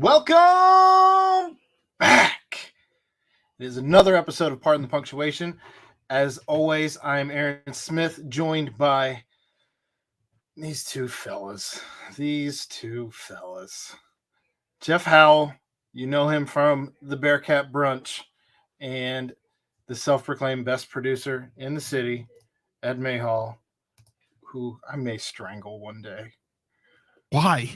Welcome back. It is another episode of Pardon the Punctuation. As always, I am Aaron Smith, joined by these two fellas. Jeff Howell, you know him from the Bearcat Brunch, and the self-proclaimed best producer in the city, Ed Mayhall, who I may strangle one day. Why?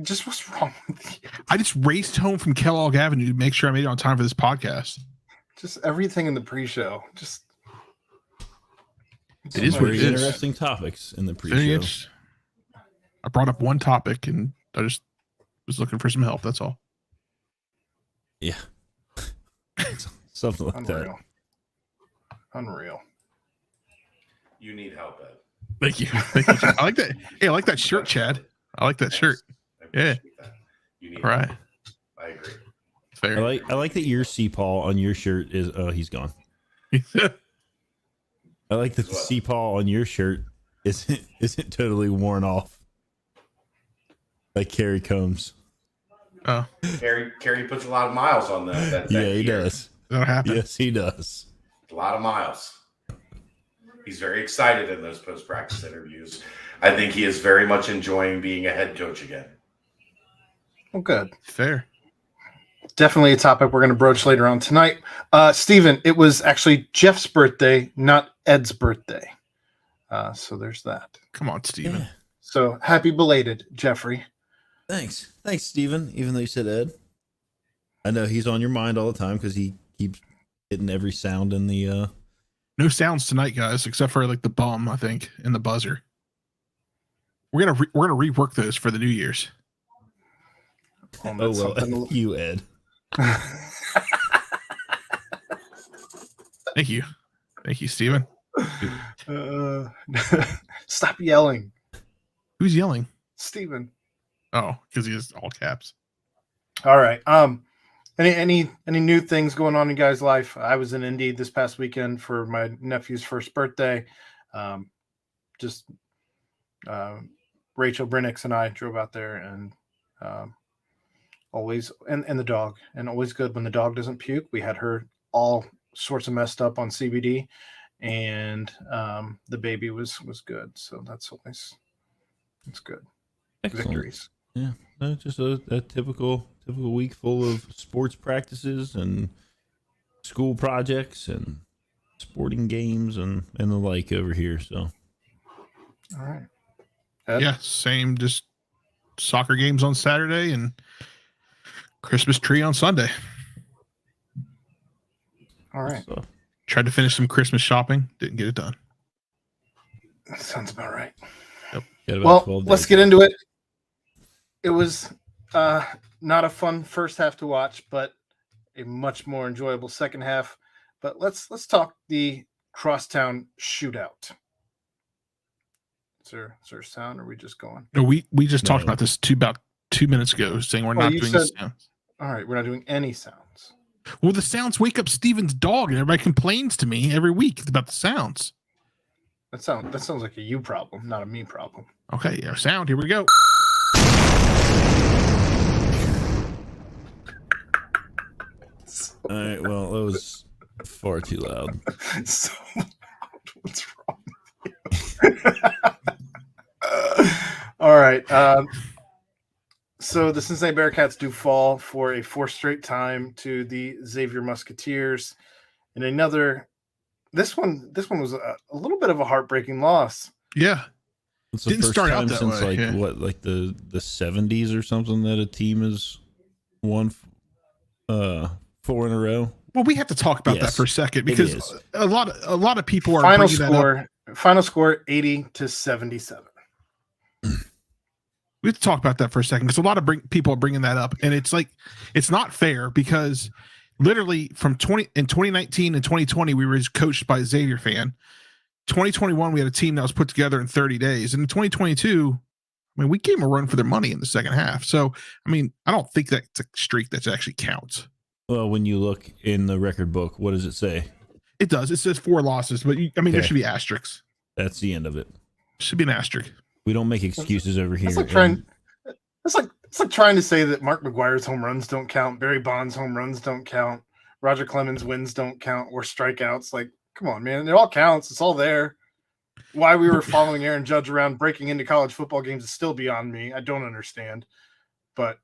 Just what's wrong with you? I just raced home from Kellogg Avenue to make sure I made it on time for this podcast. Just everything in the pre-show. It is what it is. Interesting topics in the pre-show. I brought up one topic and I just was looking for some help. That's all. Yeah. Something like that. Unreal. You need help, Ed. Thank you. Chad. I like that. Hey, I like that shirt, Chad. I like that shirt. Yeah. That. You need right. help. I agree. Fair. I like that your C-Paul on your shirt is he's gone. I like that the C-Paul on your shirt isn't totally worn off. Like Kerry Combs. Oh. Kerry puts a lot of miles on that yeah, he gear. does. That happened. Yes, he does. A lot of miles. He's very excited in those post-practice interviews. I think he is very much enjoying being a head coach again. Well, good. Fair. Definitely a topic we're going to broach later on tonight. Steven, it was actually Jeff's birthday, not Ed's birthday. So there's that. Come on, Steven. Yeah. So happy belated, Jeffrey. Thanks, Steven, even though you said Ed. I know he's on your mind all the time because he keeps hitting every sound in the... No sounds tonight, guys, except for like the bum, I think, and the buzzer. We're gonna rework those for the New Year's. You, Ed. Thank you, Steven. Stop yelling, Who's yelling? Steven. Oh, because he has all caps. All right. Any new things going on in your guys' life? I was in Indy this past weekend for my nephew's first birthday. Rachel Brennix and I drove out there, and always and the dog, and always good when the dog doesn't puke. We had her all sorts of messed up on CBD, and the baby was good. So it's good. Excellent. Victories. Yeah, just a typical week full of sports practices and school projects and sporting games and the like over here. So, All right. Ed? Yeah, same. Just soccer games on Saturday and Christmas tree on Sunday. All right. So, Tried to finish some Christmas shopping. Didn't get it done. That sounds about right. got about Well, 12 let's days. get into it. It was not a fun first half to watch, but a much more enjoyable second half. But let's talk the crosstown shootout. Is there sound, or are we just going? No, we just talked No. about this about 2 minutes ago, saying we're Well, not you doing said- sounds. All right, we're not doing any sounds. Well, the sounds wake up Steven's dog, and everybody complains to me every week about the sounds. That sounds like a you problem, not a me problem. Okay, our sound. Here we go. All right, well, that was far too loud. So loud. What's wrong with you? All right. So the Cincinnati Bearcats do fall for a fourth straight time to the Xavier Musketeers, and this one was a little bit of a heartbreaking loss. Yeah, It's the Didn't first start out time that since way, yeah. like the 70s or something that a team has won 4 in a row. well, we have to talk about that Yes, for a second it because is. a lot of people are Final bringing that up. score 80-77. We have to talk about that for a second because a lot of people are bringing that up, and it's like it's not fair because literally from 2019 and 2020 we were coached by a Xavier fan. 2021 we had a team that was put together in 30 days, and in 2022, I mean, we gave them a run for their money in the second half. So, I mean, I don't think that's a streak that actually counts. Well, when you look in the record book, what does it say? It does. It says 4 losses, but there Okay. should be asterisks. That's the end of it. Should be an asterisk. We don't make excuses over here. That's like trying. That's like It's like trying to say that Mark McGuire's home runs don't count, Barry Bonds' home runs don't count, Roger Clemens' wins don't count, or strikeouts. Like, come on, man. It all counts. It's all there. Why we were following Aaron Judge around breaking into college football games is still beyond me. I don't understand. But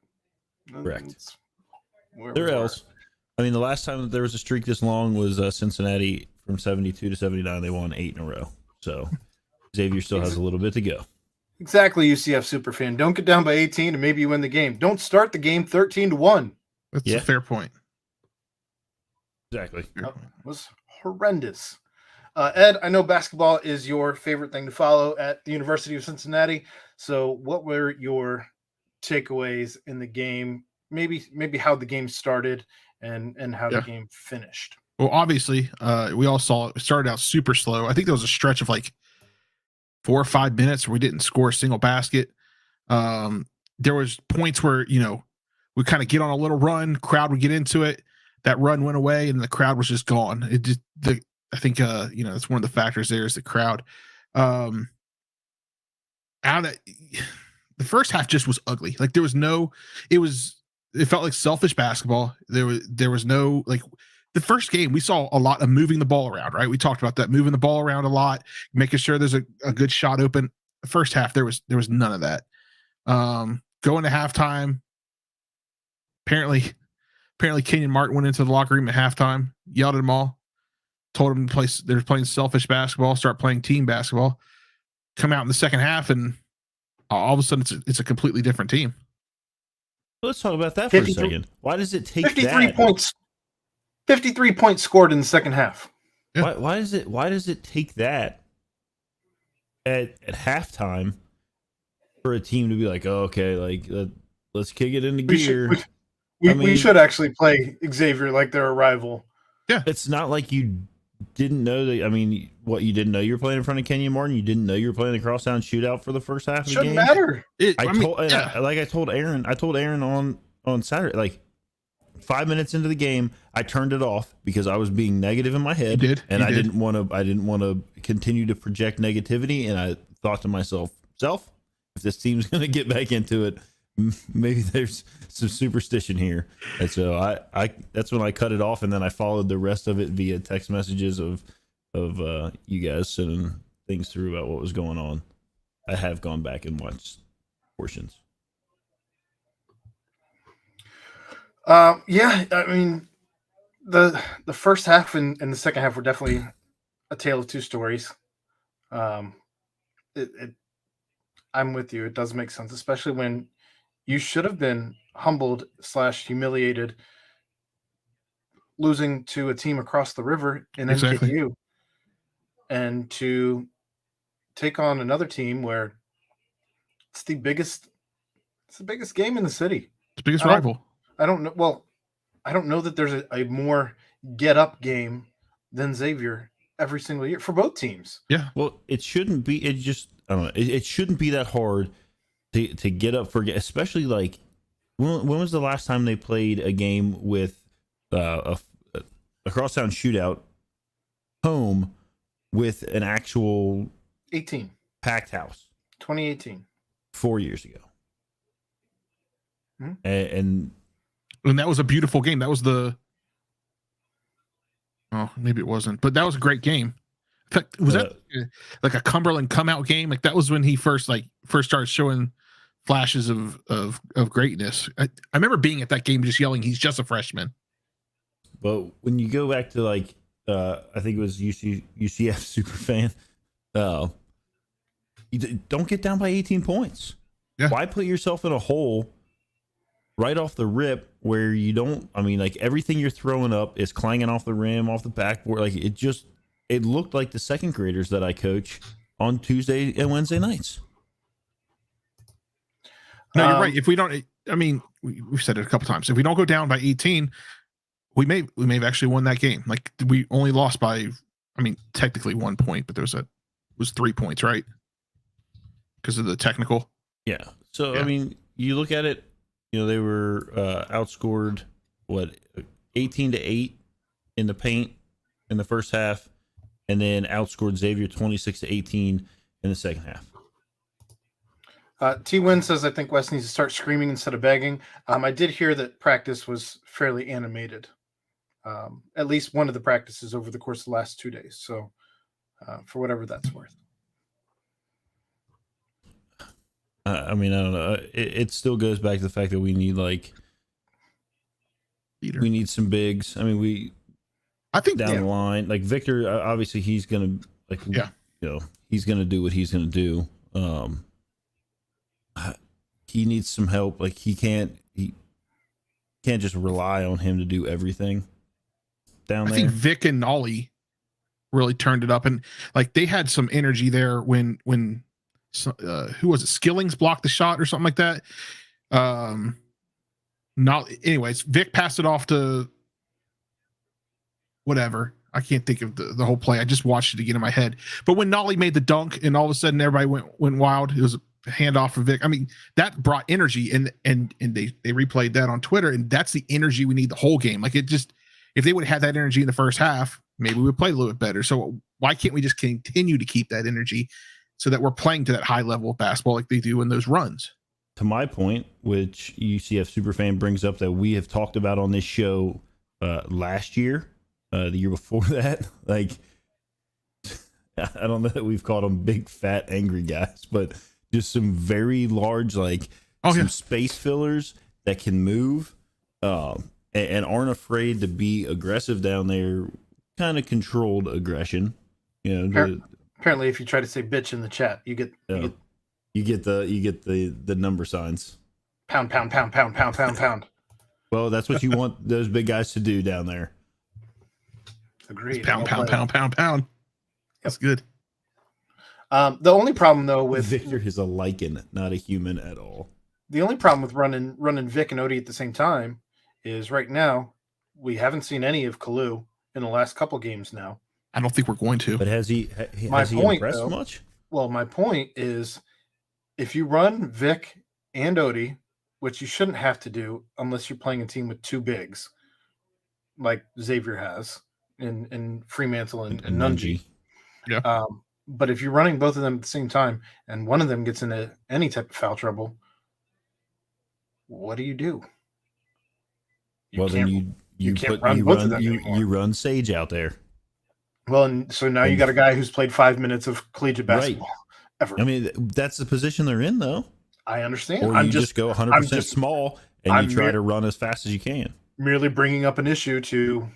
Correct. Where There else. I mean, the last time that there was a streak this long was Cincinnati from 72 to 79. They won 8 in a row. So Xavier still has a little bit to go. Exactly, UCF superfan. Don't get down by 18 and maybe you win the game. Don't start the game 13-1. That's a fair point. Exactly. That was horrendous. Ed, I know basketball is your favorite thing to follow at the University of Cincinnati. So what were your takeaways in the game? Maybe how the game started and how the game finished. Well, obviously, we all saw it started out super slow. I think there was a stretch of like 4 or 5 minutes where we didn't score a single basket. There was points where, we kind of get on a little run, crowd would get into it. That run went away and the crowd was just gone. I think that's one of the factors there is the crowd. Out of that, the first half just was ugly. Like it felt like selfish basketball. There was no, like, the first game we saw a lot of moving the ball around, right? We talked about that, moving the ball around a lot, making sure there's a good shot open. The first half there was none of that. Going to halftime, apparently Kenyon Martin went into the locker room at halftime, yelled at them all, told them they're playing selfish basketball, start playing team basketball. Come out in the second half, and all of a sudden it's a completely different team. Let's talk about that for a second. Why does it take 53 points? 53 points scored in the second half. Yeah. Why does it take that at halftime for a team to be like, oh, okay, like let's kick it into gear? We should actually play Xavier like they're a rival. Yeah, it's not like you didn't know that. I mean, what, you didn't know you were playing in front of Kenyon Martin? You didn't know you were playing the crosstown shootout for the first half of the game? Shouldn't matter. I told Aaron on Saturday, like 5 minutes into the game, I turned it off because I was being negative in my head. I didn't want to continue to project negativity. And I thought to myself, if this team's going to get back into it, maybe there's some superstition here. And so I that's when I cut it off, and then I followed the rest of it via text messages of you guys sending things through about what was going on. I have gone back and watched portions. I mean, the first half and the second half were definitely a tale of two stories. I'm with you. It does make sense, especially when you should have been humbled / humiliated losing to a team across the river in NKU, and to take on another team where it's the biggest game in the city. It's the biggest rival. I don't know. Well, I don't know that there's a more get up game than Xavier every single year for both teams. Yeah. Well, it shouldn't be. I don't know. It shouldn't be that hard to get up for, especially like when was the last time they played a game with a crosstown shootout home with an actual 18 packed house? 2018, 4 years ago. Mm-hmm. And that was a beautiful game. That was maybe it wasn't, but that was a great game. In fact, was that like a Cumberland come out game? Like that was when he first started showing flashes of greatness. I remember being at that game just yelling, he's just a freshman. But when you go back to like I think it was UCF superfan, you don't get down by 18 points. Yeah. Why put yourself in a hole right off the rip where you don't? I mean, like everything you're throwing up is clanging off the rim, off the backboard. Like it looked like the second graders that I coach on Tuesday and Wednesday nights. No, you're right. If we don't, I mean, we've said it a couple times. If we don't go down by 18, we may have actually won that game. Like we only lost by, I mean, technically 1 point, but it was 3 points, right? Because of the technical. Yeah. So I mean, you look at it. They were outscored 18-8 in the paint in the first half, and then outscored Xavier 26-18 in the second half. T-Win says, I think Wes needs to start screaming instead of begging. I did hear that practice was fairly animated. At least one of the practices over the course of the last 2 days. So for whatever that's worth. I mean, I don't know. It still goes back to the fact that we need we need some bigs. I mean, I think down the line, like Victor, obviously he's gonna he's gonna do what he's gonna do. He needs some help. Like he can't just rely on him to do everything down there. I think Vic and Nolly really turned it up, and like they had some energy there when who was it? Skillings blocked the shot or something like that. Anyways, Vic passed it off to whatever. I can't think of the whole play. I just watched it again in my head. But when Nolly made the dunk and all of a sudden everybody went wild, it was a handoff for Vic. I mean, that brought energy, and they replayed that on Twitter, and that's the energy we need the whole game. Like, it just, if they would have had that energy in the first half, maybe we would play a little bit better. So why can't we just continue to keep that energy so that we're playing to that high level of basketball like they do in those runs? To my point, which UCF Superfan brings up that we have talked about on this show last year, the year before that, like, I don't know that we've called them big, fat, angry guys, but just some very large, like some space fillers that can move and aren't afraid to be aggressive down there, kind of controlled aggression. You know, apparently, if you try to say bitch in the chat, you get the number signs. Pound, pound, pound, pound, pound, pound, pound. Well, that's what you want those big guys to do down there. Agreed. It's pound, pound, pound, pound, pound. That's good. The only problem though with Victor is a lichen, not a human at all. The only problem with running Vic and Odie at the same time is right now we haven't seen any of Kalu in the last couple games now. I don't think we're going to. But has he impressed much? Well, my point is, if you run Vic and Odie, which you shouldn't have to do unless you're playing a team with two bigs, like Xavier has in Fremantle and Nunji. Yeah. But if you're running both of them at the same time and one of them gets into any type of foul trouble, what do? You run Sage out there. Well, and so now you got a guy who's played 5 minutes of collegiate basketball ever. I mean, that's the position they're in, though. I understand. Or you just go 100% small and you try to run as fast as you can. Merely bringing up an issue to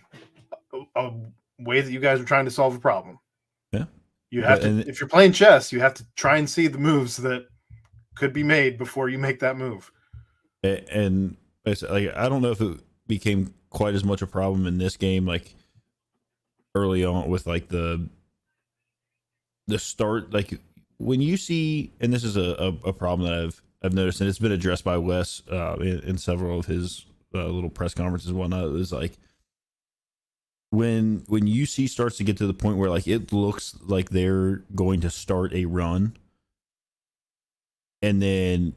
a way that you guys are trying to solve a problem. Yeah. You have to, if you're playing chess, you have to try and see the moves that could be made before you make that move. And it's like, I don't know if it became quite as much a problem in this game, like early on with like the start, like when you see, and this is a problem that I've noticed, and it's been addressed by Wes in several of his little press conferences and whatnot, is like when UC starts to get to the point where like it looks like they're going to start a run, and then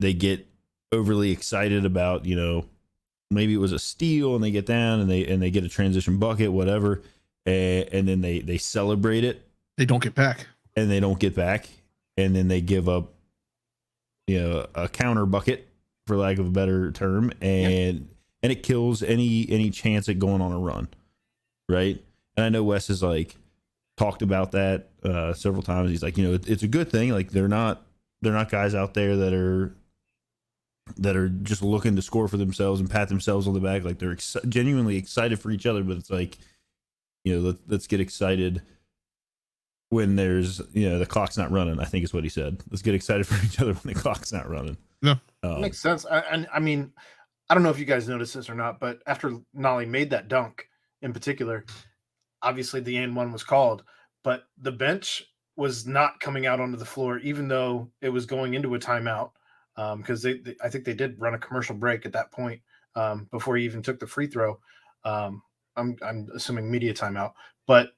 they get overly excited about, you know, maybe it was a steal and they get down and they get a transition bucket, whatever, and then they celebrate it. They don't get back. And then they give up, you know, a counter bucket, for lack of a better term, and it kills any chance at going on a run, right? And I know Wes has like talked about that several times. He's like, you know, it's a good thing. Like they're not guys out there that are just looking to score for themselves and pat themselves on the back. Like they're genuinely excited for each other. But it's like, you know, let's get excited when there's, you know, the clock's not running, I think is what he said. Let's get excited for each other when the clock's not running. Yeah, makes sense. I mean, I don't know if you guys noticed this or not, but after Nolly made that dunk in particular, obviously the and one was called, but the bench was not coming out onto the floor, even though it was going into a timeout, because I think they did run a commercial break at that point before he even took the free throw. I'm assuming media timeout, but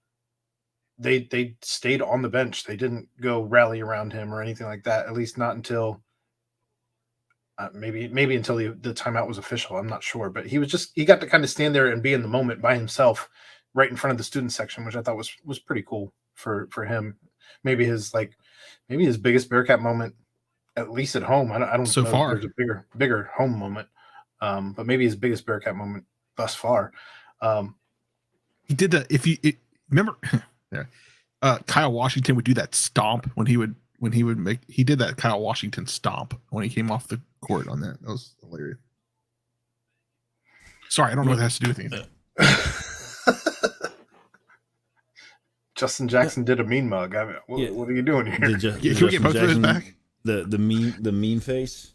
they stayed on the bench. They didn't go rally around him or anything like that, at least not until maybe until the timeout was official. I'm not sure, but he got to kind of stand there and be in the moment by himself right in front of the student section, which I thought was pretty cool for him. Maybe his biggest Bearcat moment at least at home. I don't So know far. if there's a bigger home moment, but maybe his biggest Bearcat moment thus far. He did that. Remember, Kyle Washington would do that stomp when he did that Kyle Washington stomp when he came off the court on that. That was hilarious. Sorry, I don't know what that has to do with anything. Justin Jackson did a mean mug. I mean, what are you doing here? Can we get both of those back? The mean face.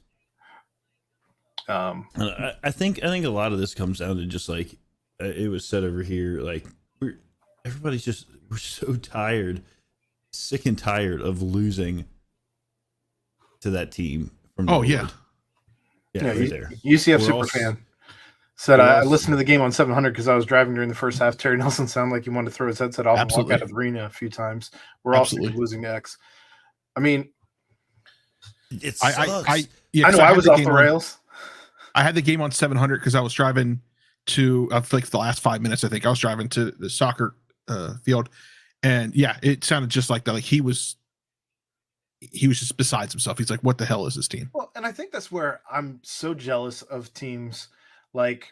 I think a lot of this comes down to just like it was said over here. Like we're so tired, sick and tired of losing to that team. From yeah, right there. UCF super fan. Said I listened to the game on 700 because I was driving during the first half. Terry Nelson sounded like he wanted to throw his headset off and walk out of the arena a few times. We're all sick of losing X. I mean, it sucks. I know I was off the rails. I had the game on 700 because I was driving to like the last 5 minutes. I think I was driving to the soccer field, and yeah, it sounded just like that. Like he was just besides himself. He's like, "What the hell is this team?" Well, and I think that's where I'm so jealous of teams. Like,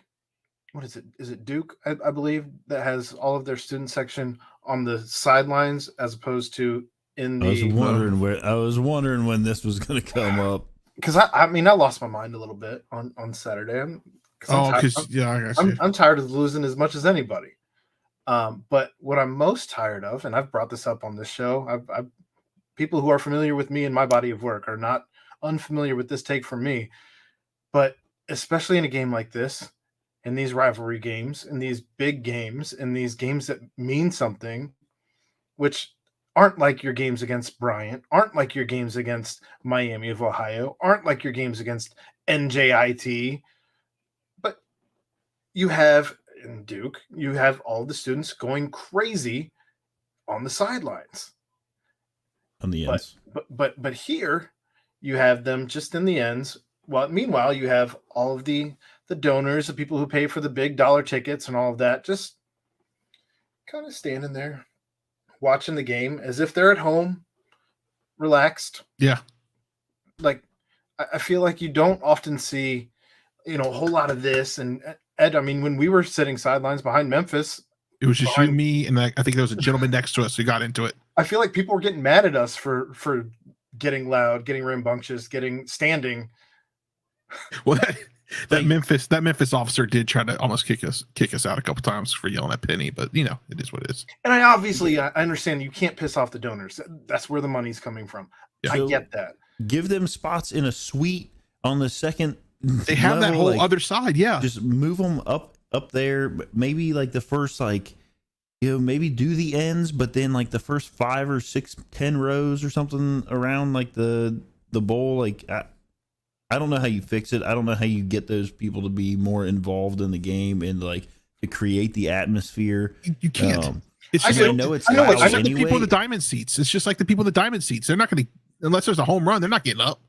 what is it? Is it Duke? I believe that has all of their student section on the sidelines as opposed to in the. I was wondering when this was going to come up because I mean I lost my mind a little bit on Saturday. I'm tired of losing as much as anybody. But what I'm most tired of, and I've brought this up on this show, I've people who are familiar with me and my body of work are not unfamiliar with this take from me, but. Especially in a game like this, in these rivalry games, in these big games, in these games that mean something, which aren't like your games against Bryant, aren't like your games against Miami of Ohio, aren't like your games against NJIT, but you have in Duke, you have all the students going crazy on the sidelines. On the ends. But here you have them just in the ends. Well, meanwhile, you have all of the donors, the people who pay for the big dollar tickets and all of that, just kind of standing there watching the game as if they're at home, relaxed. Yeah. Like, I feel like you don't often see, a whole lot of this. And Ed, I mean, when we were sitting sidelines behind Memphis, it was just you and me, and I think there was a gentleman next to us who got into it. I feel like people were getting mad at us for getting loud, getting rambunctious, standing. Well, that Memphis officer did try to almost kick us out a couple times for yelling at Penny, but it is what it is. And I understand you can't piss off the donors. That's where the money's coming from. Yeah. I get that. Give them spots in a suite on the second. They have level, that whole other side. Yeah, just move them up there. Maybe like the first maybe do the ends, but then like the first 5 or 6, 10 rows or something around like the bowl. Like I don't know how you fix it. I don't know how you get those people to be more involved in the game and like to create the atmosphere. You can't. It's just, I know it's like the people in the diamond seats. It's just like the people in the diamond seats. They're not going to, unless there's a home run, they're not getting up.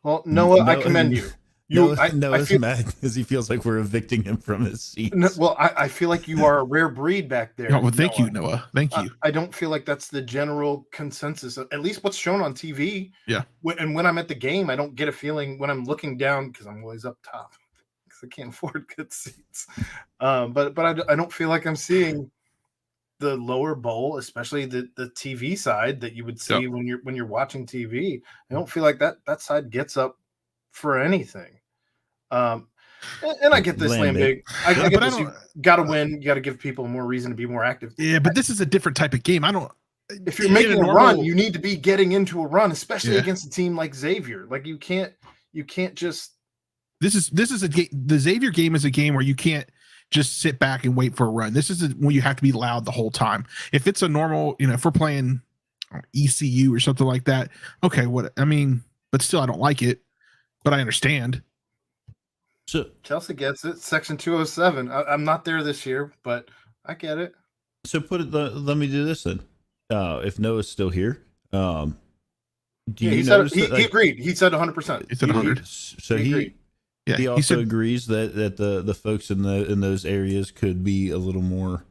Well, Noah, I commend you. Noah's mad because he feels like we're evicting him from his seats. I feel like you are a rare breed back there. Oh, well, thank you, Noah. Thank you. I don't feel like that's the general consensus, at least what's shown on TV. Yeah. And when I'm at the game, I don't get a feeling when I'm looking down because I'm always up top because I can't afford good seats. But I don't feel like I'm seeing the lower bowl, especially the TV side that you would see when you're watching TV. I don't feel like that side gets up for anything. And I get this land big. I get this. You got to win. You got to give people more reason to be more active. Yeah, but this is a different type of game. If you're making a run, you need to be getting into a run, especially against a team like Xavier. Like you can't just. This is the Xavier game is a game where you can't just sit back and wait for a run. This is when you have to be loud the whole time. If it's a normal, if we're playing ECU or something like that, okay, but still, I don't like it. But I understand. So Chelsea gets it. Section 207. I'm not there this year, but I get it. So let me do this then. If Noah's still here, he agreed. He said 100%. He said 100. So he also agrees that the folks in those areas could be a little more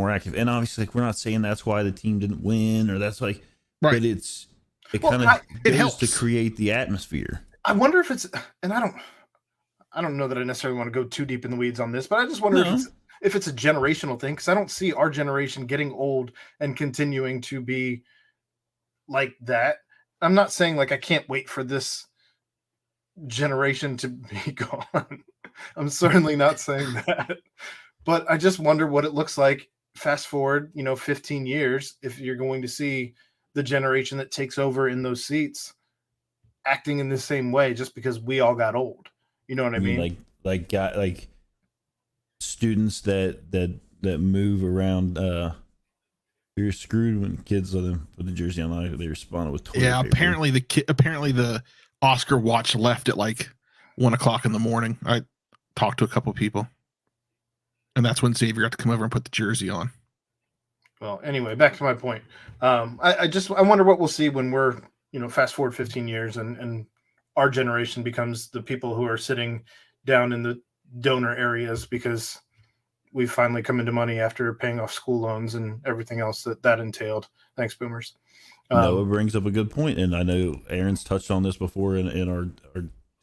active. And obviously, like, we're not saying that's why the team didn't win or that's like, right. But it's. it Well, kind of it goes helps to create the atmosphere. I wonder if it's, and I don't know that I necessarily want to go too deep in the weeds on this, but I just wonder if it's a generational thing, because I don't see our generation getting old and continuing to be like that. I'm not saying like I can't wait for this generation to be gone. I'm certainly not saying that, but I just wonder what it looks like fast forward, 15 years, if you're going to see the generation that takes over in those seats acting in the same way just because we all got old. You know what I mean? Like students that move around. You're screwed when kids let them put the jersey on. They responded with toilet paper. Apparently the Oscar watch left at like 1:00 in the morning. I talked to a couple of people, and that's when Xavier got to come over and put the jersey on. Well, anyway, back to my point. I wonder what we'll see when we're, fast forward 15 years and our generation becomes the people who are sitting down in the donor areas because we've finally come into money after paying off school loans and everything else that entailed. Thanks, Boomers. Noah brings up a good point, and I know Aaron's touched on this before in our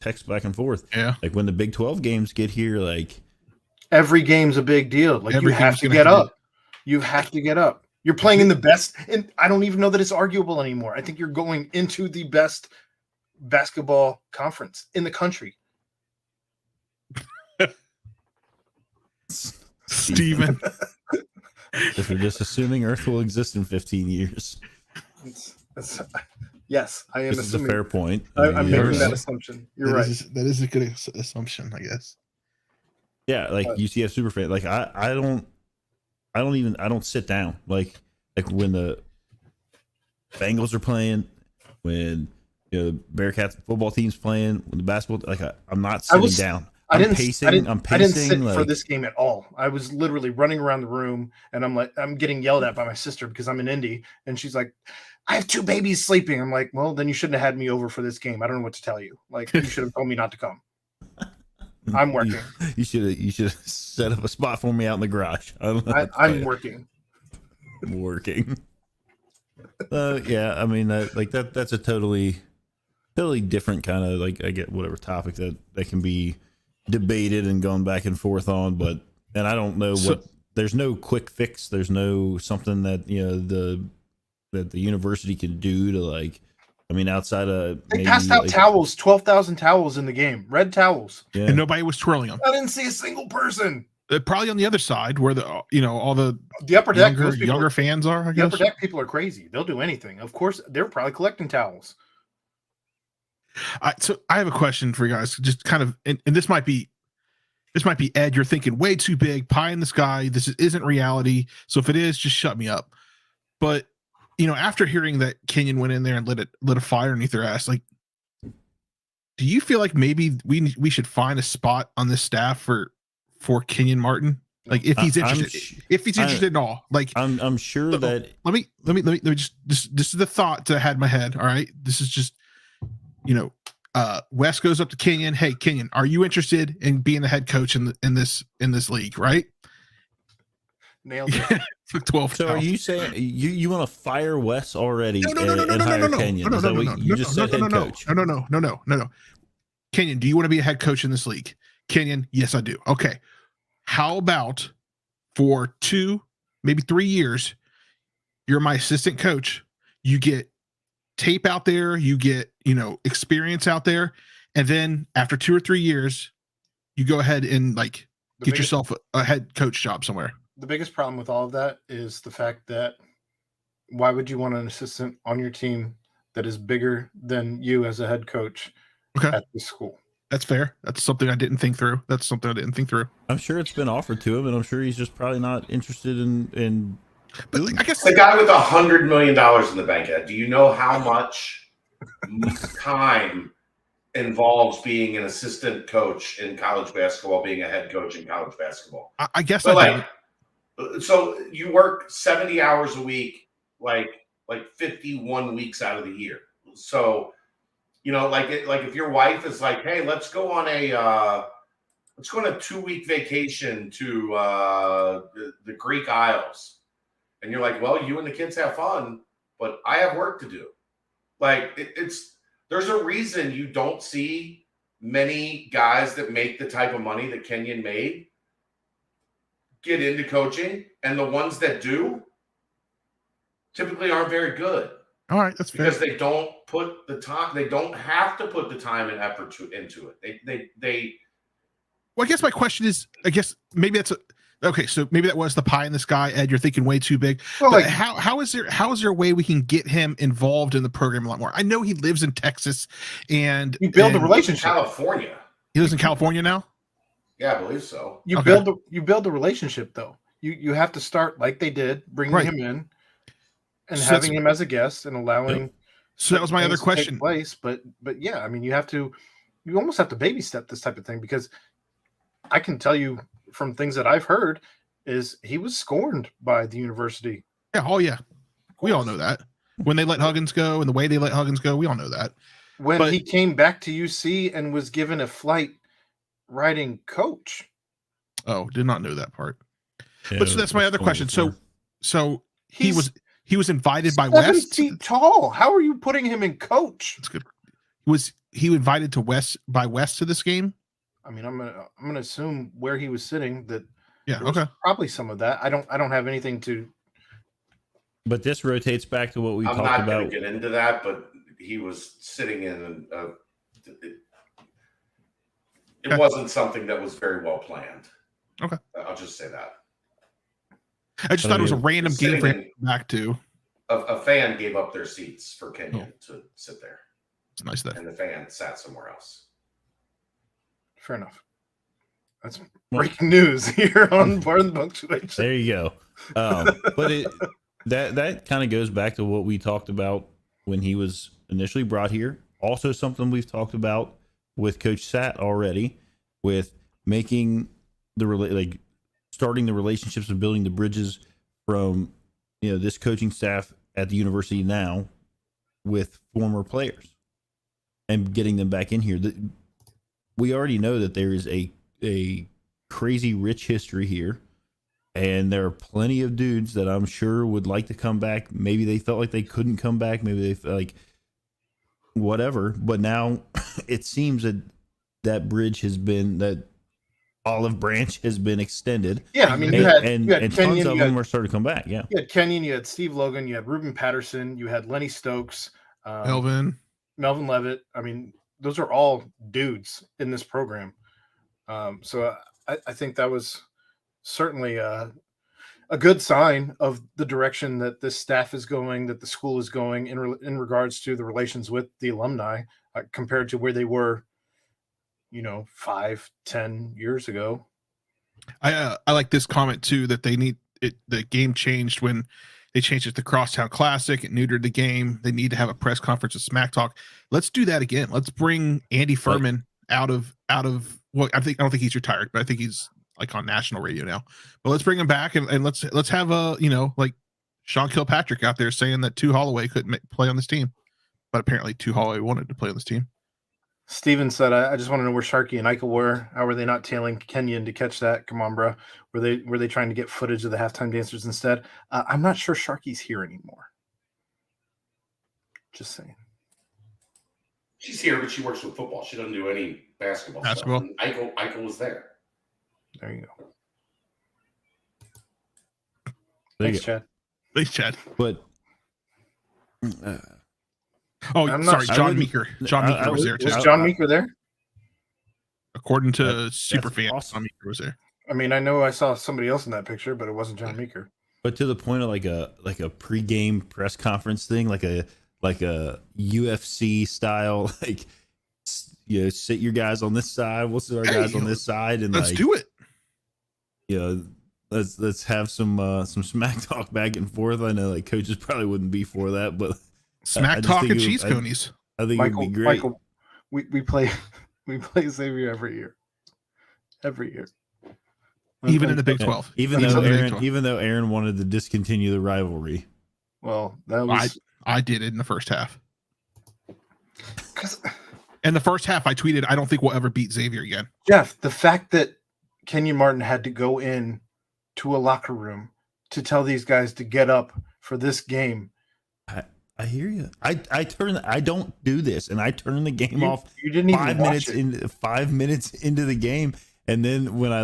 text back and forth. Yeah. Like when the Big 12 games get here, like every game's a big deal. Like you have to get up. You have to get up. You're playing in the best, and I don't even know that it's arguable anymore. I think you're going into the best basketball conference in the country. Steven. If we're just assuming Earth will exist in 15 years. Yes, I am. This is a fair point. I'm making that assumption. You're right. That is a good assumption, I guess. Yeah, like UCF superfan. Like I don't sit down. Like when the Bengals are playing, when the Bearcats football team's playing, when the basketball. Like I'm not sitting down. I'm pacing. I didn't sit for this game at all. I was literally running around the room, and I'm getting yelled at by my sister because I'm in Indy, and she's like, "I have 2 babies sleeping." I'm like, "Well, then you shouldn't have had me over for this game. I don't know what to tell you. Like, you should have told me not to come. I'm working. You should have set up a spot for me out in the garage. I'm working. Working. Yeah, I mean that's a totally different kind of like I get whatever topic that can be debated and gone back and forth on, and I don't know there's no quick fix. There's no something that that the university can do to outside of they passed out towels, 12,000 towels in the game, red towels, and nobody was twirling them. I didn't see a single person. Probably on the other side where all the upper deck younger fans are. I guess the upper deck people are crazy. They'll do anything. Of course, they're probably collecting towels. So I have a question for you guys. Just kind of, and this might be Ed. You're thinking way too big, pie in the sky. This isn't reality. So if it is, just shut me up. But after hearing that Kenyon went in there and lit a fire underneath their ass, like, do you feel like maybe we should find a spot on this staff for Kenyon Martin? Like if he's interested, in all, like I'm sure that. Let me just this is the thought that I had in my head. All right, this is just. Wes goes up to Kenyon. Hey, Kenyon, are you interested in being the head coach in this league? Right? Nailed it. 12. So are you saying you want to fire Wes already? No. Kenyon? Is that what you just said? Head coach? No. Kenyon, do you want to be a head coach in this league? Kenyon, yes, I do. Okay. How about for 2, maybe 3 years, you're my assistant coach. You get tape out there, you get experience out there, and then after 2 or 3 years you go ahead and get yourself a head coach job somewhere. The biggest problem with all of that is the fact that why would you want an assistant on your team that is bigger than you as a head coach at the school? That's fair. That's something I didn't think through. I'm sure it's been offered to him, and I'm sure he's just probably not interested in but I guess the guy with $100 million in the bank. Do you know how much time involves being an assistant coach in college basketball, being a head coach in college basketball? I guess so you work 70 hours a week, like 51 weeks out of the year. So, if your wife is like, hey, let's go on a 2-week vacation to the Greek Isles. And you're like, well, you and the kids have fun, but I have work to do. Like there's a reason you don't see many guys that make the type of money that Kenyon made get into coaching, and the ones that do typically aren't very good. All right, that's fair. Because they don't put the time. They don't have to put the time and effort into it. They. Well, I guess my question is, I guess maybe that's okay. So maybe that was the pie in the sky, Ed. You're thinking way too big. Well, like, how is there a way we can get him involved in the program a lot more? I know he lives in Texas, and you build a relationship. California. He lives in California now. Yeah, I believe so. You build a relationship though. You have to start like they did, bringing him in and having him as a guest and allowing. So that was my other question. But yeah, I mean, you almost have to baby step this type of thing, because I can tell you from things that I've heard is he was scorned by the university. Yeah. Oh yeah. We all know that. When they let Huggins go and the way they let Huggins go, we all know that. When he came back to UC and was given a flight riding coach. Oh, did not know that part. Yeah, but so that's my other question. So he was invited by 7 West. feet tall. How are you putting him in coach? That's good. Was he invited to West to this game? I mean, I'm gonna assume where he was sitting that. Yeah. Okay. Probably some of that. I don't have anything to. But this rotates back to what we talked about. I'm not going to get into that, but he was sitting in. It wasn't something that was very well planned. Okay. I'll just say that. I just thought it was a random game for him to come back to. A fan gave up their seats for Kenyon to sit there. It's nice that. And the fan sat somewhere else. Fair enough. That's breaking news here on Part of the Punctuation. There you go. But that kind of goes back to what we talked about when he was initially brought here. Also, something we've talked about with Coach Sat already, with making starting the relationships and building the bridges from this coaching staff at the university now with former players and getting them back in here. We already know that there is a crazy rich history here, and there are plenty of dudes that I'm sure would like to come back. Maybe they felt like they couldn't come back. Maybe they felt like whatever. But now it seems that bridge has been, that olive branch has been extended. Yeah, I mean, you had Kenyon, tons of them are starting to come back. Yeah, you had Kenyon, you had Steve Logan, you had Ruben Patterson, you had Lenny Stokes, Melvin Levitt. I mean, those are all dudes in this program. So I think that was certainly a good sign of the direction that this staff is going, that the school is going in regards to the relations with the alumni compared to where they were, 5-10 years ago. I like this comment too, that they need it. The game changed when they changed it to Crosstown Classic. It neutered the game. They need to have a press conference of Smack Talk. Let's do that again. Let's bring Andy Furman out of well, I don't think he's retired, but I think he's like on national radio now. But let's bring him back and let's have a like Sean Kilpatrick out there saying that Tu Holloway couldn't play on this team, but apparently Tu Holloway wanted to play on this team. Steven said, I just want to know where Sharkey and Eichel were. How were they not tailing Kenyon to catch that? Come on, bro. Were they trying to get footage of the halftime dancers instead? I'm not sure Sharkey's here anymore. Just saying. She's here, but she works with football. She doesn't do any basketball stuff. And Eichel was there. There you go. Thanks, Chad. But sorry, John Meeker. John Meeker was there too. Was John Meeker there? According to Superfan, awesome. John Meeker was there. I mean, I know I saw somebody else in that picture, but it wasn't John Meeker. But to the point of like a pregame press conference thing, like a UFC style, sit your guys on this side, we'll sit our guys on this side, and let's do it. Let's have some smack talk back and forth. I know like coaches probably wouldn't be for that, but smack talk and cheese conies. I think it would be great. Michael, we play Xavier every year. Even in the Big 12. Even though Aaron wanted to discontinue the rivalry. Well, that was I did it in the first half. In the first half, I tweeted, I don't think we'll ever beat Xavier again. Jeff, the fact that Kenyon Martin had to go in to a locker room to tell these guys to get up for this game. I I hear you. I don't do this, and I turn the game off. You didn't even watch it. 5 minutes into the game, and then when I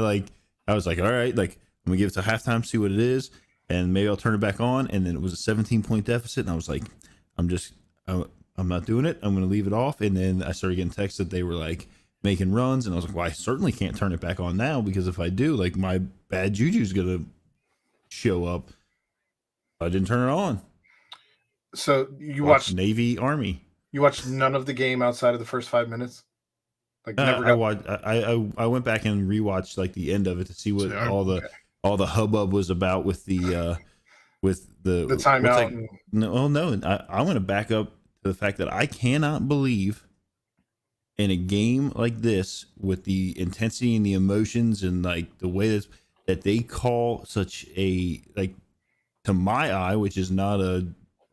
was like, all right, like I'm gonna give it to halftime, see what it is, and maybe I'll turn it back on. And then it was a 17-point deficit, and I was like, I'm not doing it. I'm gonna leave it off. And then I started getting texts that they were like making runs, and I was like, well, I certainly can't turn it back on now, because if I do, like my bad juju's gonna show up. I didn't turn it on. So you watched Navy Army. You watched none of the game outside of the first 5 minutes. Like I went back and rewatched like the end of it to see what all the hubbub was about with the timeout. I want to back up to the fact that I cannot believe in a game like this, with the intensity and the emotions and like the way that they call such a, like, to my eye, which is not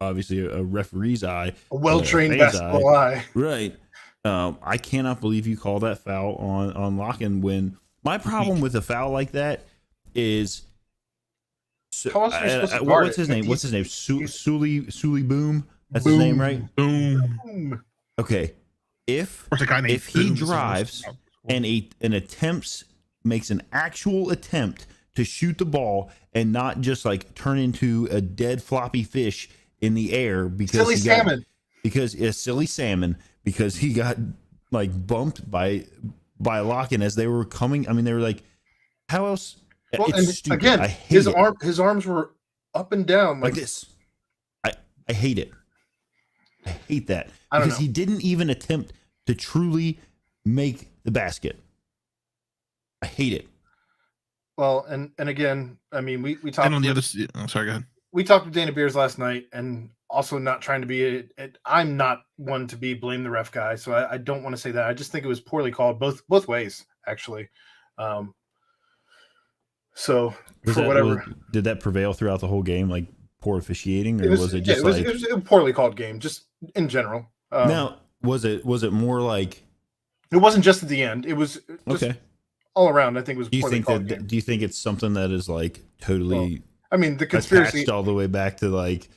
obviously a referee's eye, a well-trained basketball eye. Right. I cannot believe you call that foul on Locken, when my problem with a foul like that is, what's his name? Sully Boom. That's his name, right? Boom. Okay. If he drives and makes an actual attempt to shoot the ball and not just like turn into a dead floppy fish in the air because silly salmon, because he got like bumped by Locken as they were coming. I mean, they were like, how else? Well, it's stupid. Again, I hate his arms were up and down like this. I hate it. I hate that, because he didn't even attempt to truly make the basket. I hate it. Well, and again, I mean, we talked. And on the other, sorry, go ahead. We talked with Dana Beers last night, and also not trying to be. I'm not one to be blame the ref guy, so I don't want to say that. I just think it was poorly called both ways, actually. So did that prevail throughout the whole game? Like poor officiating, or was it just it was a poorly called game, just in general? Now, was it more like, it wasn't just at the end? It was okay. All around, I think it was. Do you think it's something that is like totally? Well, I mean, the conspiracy all the way back to like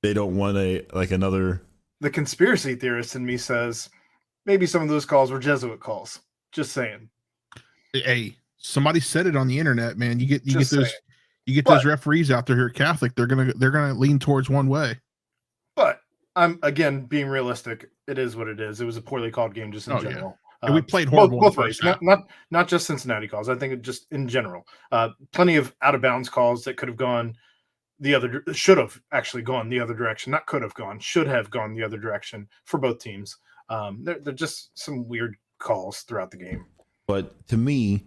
they don't want another. The conspiracy theorist in me says maybe some of those calls were Jesuit calls. Just saying. Hey, somebody said it on the internet, man. You get those referees out there who are Catholic. They're gonna lean towards one way. But I'm again being realistic. It is what it is. It was a poorly called game, just in general. Yeah. And we played horrible both ways, not just Cincinnati calls. I think it just in general. Plenty of out of bounds calls that could have gone should have actually gone the other direction. Not could have gone, should have gone the other direction for both teams. They're just some weird calls throughout the game. But to me,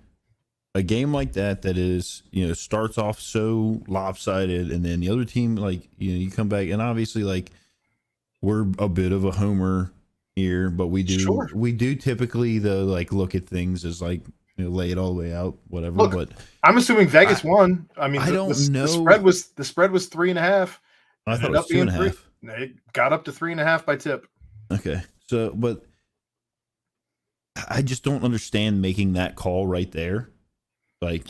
a game like that is, starts off so lopsided, and then the other team, like, you come back, and obviously, like, we're a bit of a homer here, but we do typically look at things as like, lay it all the way out, whatever. Look, but I'm assuming Vegas won. I mean, I don't know. The spread was 3.5. I thought it was 2.5. It got up to 3.5 by tip. Okay, so but I just don't understand making that call right there, like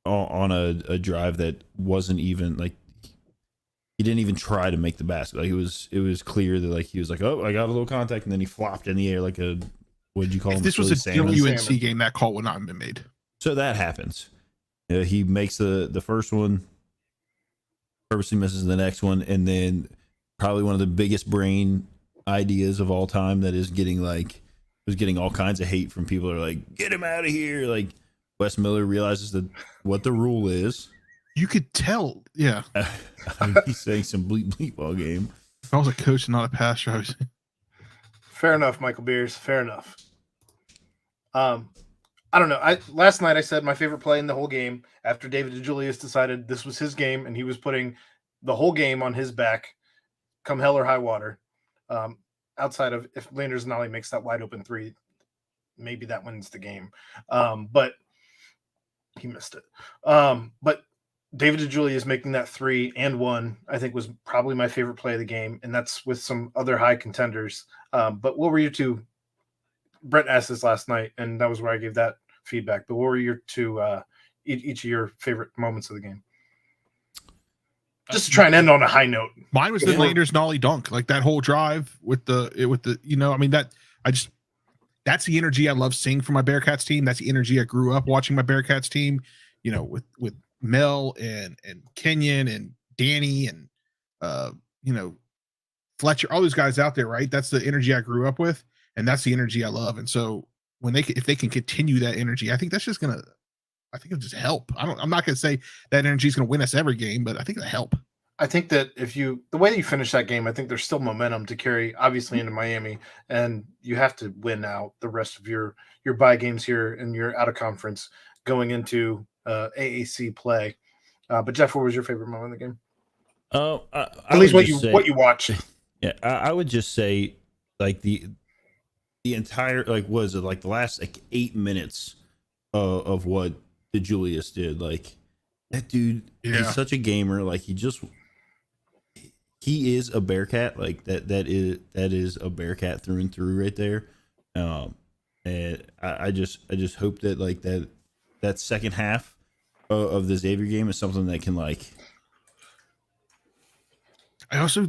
on a drive that wasn't even like. He didn't even try to make the basket. Like it was clear that like he was like, oh, I got a little contact, and then he flopped in the air like a, what did you call him? If this was a UNC game, that call would not have been made. So that happens. He makes the first one, purposely misses the next one, and then probably one of the biggest brain ideas of all time that is getting all kinds of hate from people who are like, get him out of here. Like Wes Miller realizes that what the rule is. You could tell, yeah. He's saying some bleep all game. If I was a coach and not a pastor, I was. Fair enough, Michael Beers. Fair enough. I don't know. Last night I said my favorite play in the whole game after David DeJulius decided this was his game and he was putting the whole game on his back, come hell or high water. Outside of if Landers Nolly makes that wide open three, maybe that wins the game. But he missed it. But David DeJulius making that 3 and 1, I think, was probably my favorite play of the game, and that's with some other high contenders. But what were your two? Brent asked this last night, and that was where I gave that feedback. But what were your two, each of your favorite moments of the game? Just to try and end on a high note. Mine was the Landers Nolly dunk, like that whole drive with the I mean that's the energy I love seeing from my Bearcats team. That's the energy I grew up watching my Bearcats team, with Mel and Kenyon and Danny and Fletcher, all those guys out there, right? That's the energy I grew up with, and that's the energy I love. And so if they can continue that energy, I think that's just it'll just help. I'm not gonna say that energy is gonna win us every game, but I think it'll help. I think that the way that you finish that game, I think there's still momentum to carry obviously into Miami, and you have to win out the rest of your bye games here and your out of conference going into AAC play. But Jeff, what was your favorite moment in the game? At least what you watched. Yeah, I would just say like the entire, like, was it like the last 8 minutes of what DeJulius did? Like, that dude is such a gamer. Like, he is a Bearcat. Like that is a Bearcat through and through right there. And I just hope that like that second half of the Xavier game is something that can like. I also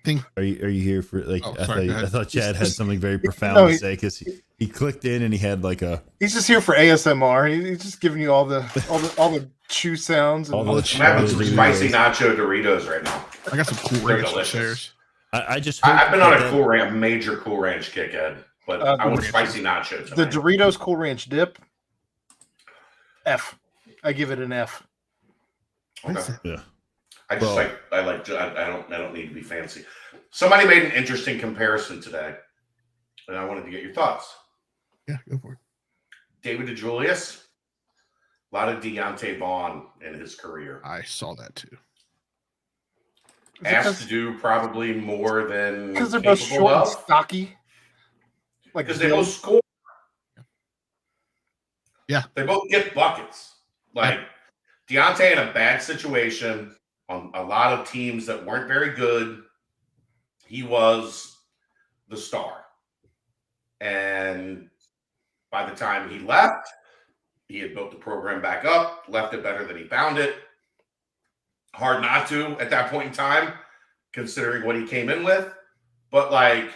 think. Are you here for like? Oh, I thought Chad had something very profound to say, because he clicked in and he had like a. He's just here for ASMR. He's just giving you all the chew sounds and all the spicy nacho Doritos right now. I got some Cool Ranch shares. I've been on a major Cool Ranch kick, Ed, but I want spicy nachos. The Doritos Cool Ranch dip. F. I give it an F. Okay. Yeah. I don't need to be fancy. Somebody made an interesting comparison today, and I wanted to get your thoughts. Yeah, go for it. David DeJulius, a lot of Deontay Vaughn in his career. I saw that too. Asked to do probably more than because they're both short and stocky. Like, because they both score. Yeah, they both get buckets. Like Deontay in a bad situation on a lot of teams that weren't very good, he was the star. And by the time he left, he had built the program back up, left it better than he found it. Hard not to at that point in time, considering what he came in with. But like,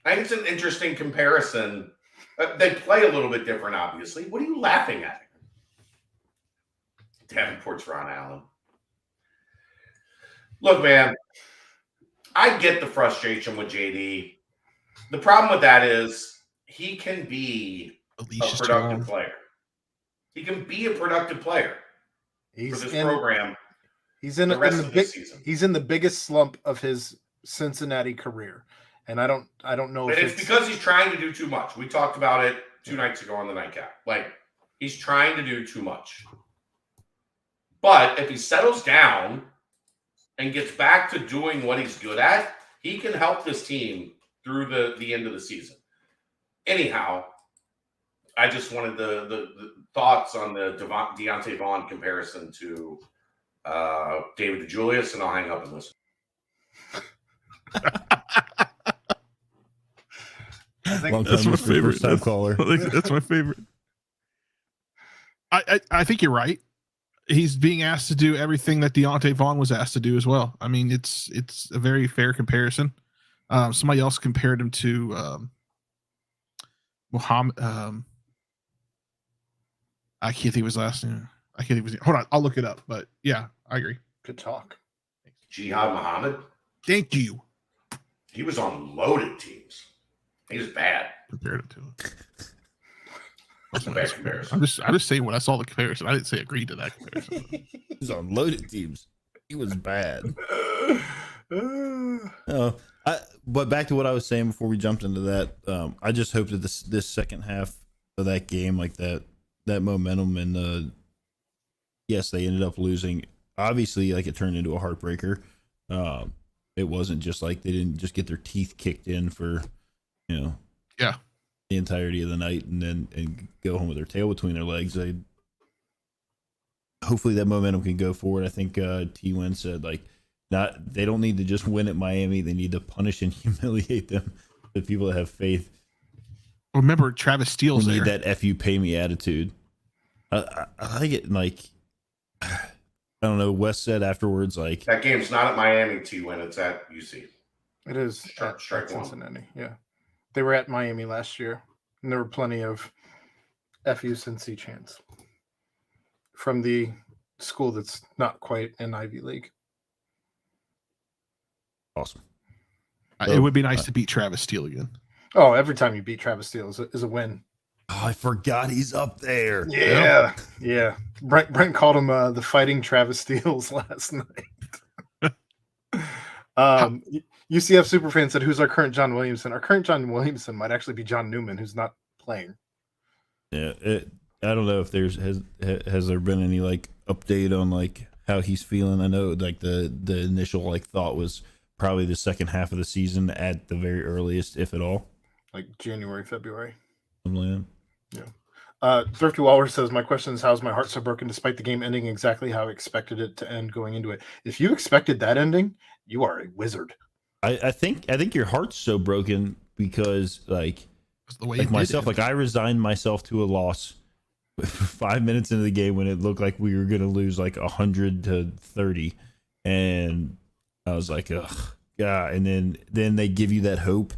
I think it's an interesting comparison. They play a little bit different, obviously. What are you laughing at? Davenport's Ron Allen. Look, man, I get the frustration with JD. The problem with that is he can be a productive player. He can be a productive player for this program. He's in the biggest slump of his Cincinnati career, and I don't know. And it's because he's trying to do too much. We talked about it 2 nights ago on the nightcap. Like, he's trying to do too much. But if he settles down and gets back to doing what he's good at, he can help this team through the end of the season. Anyhow, I just wanted the thoughts on the Deontay Vaughn comparison to David DeJulius, and I'll hang up and listen. That's my favorite. That's my favorite. I think you're right. He's being asked to do everything that Deontay Vaughn was asked to do as well. I mean, it's a very fair comparison. Somebody else compared him to Muhammad. I can't think of his last name. I can't think of his. Hold on, I'll look it up. But yeah, I agree. Good talk. Jihad Muhammad. Thank you. He was on loaded teams. He was bad. Compared it to him. That's a bad comparison. I'm just saying when I saw the comparison. I didn't say agree to that comparison. He was on loaded teams. He was bad. But back to what I was saying before we jumped into that. I just hope that this second half of that game, like that momentum, and yes, they ended up losing. Obviously, like, it turned into a heartbreaker. It wasn't just like they didn't just get their teeth kicked in for, the entirety of the night and go home with their tail between their legs. Hopefully that momentum can go forward. I think T-Win said, like, they don't need to just win at Miami. They need to punish and humiliate them. The people that have faith. Remember, Travis Steele's there. Need that "F you pay me" attitude. I like it. Like, I don't know. Wes said afterwards, like that game's not at Miami, T when it's at UC. It is Strike one. Cincinnati. Yeah, they were at Miami last year, and there were plenty of FU Cincy chants from the school that's not quite an Ivy League. awesome. It would be nice to beat Travis Steele again. Oh, every time you beat Travis Steele is a win. Oh, I forgot he's up there. Yeah. Brent called him the fighting Travis Steele's last night. UCF superfan said, "Who's our current John Williamson?" Our current John Williamson might actually be John Newman, who's not playing. Yeah, I don't know if has there been any like update on like how he's feeling. I know like the initial like thought was probably the second half of the season at the very earliest, if at all. Like January, February. Something like that. Yeah. Thrifty Walrus says, "My question is, how's my heart so broken despite the game ending exactly how I expected it to end going into it?" If you expected that ending, you are a wizard. I think your heart's so broken because like The way like myself, like I resigned myself to a loss 5 minutes into the game when it looked like we were gonna lose like 100-30, and I was like, ugh, yeah. And then they give you that hope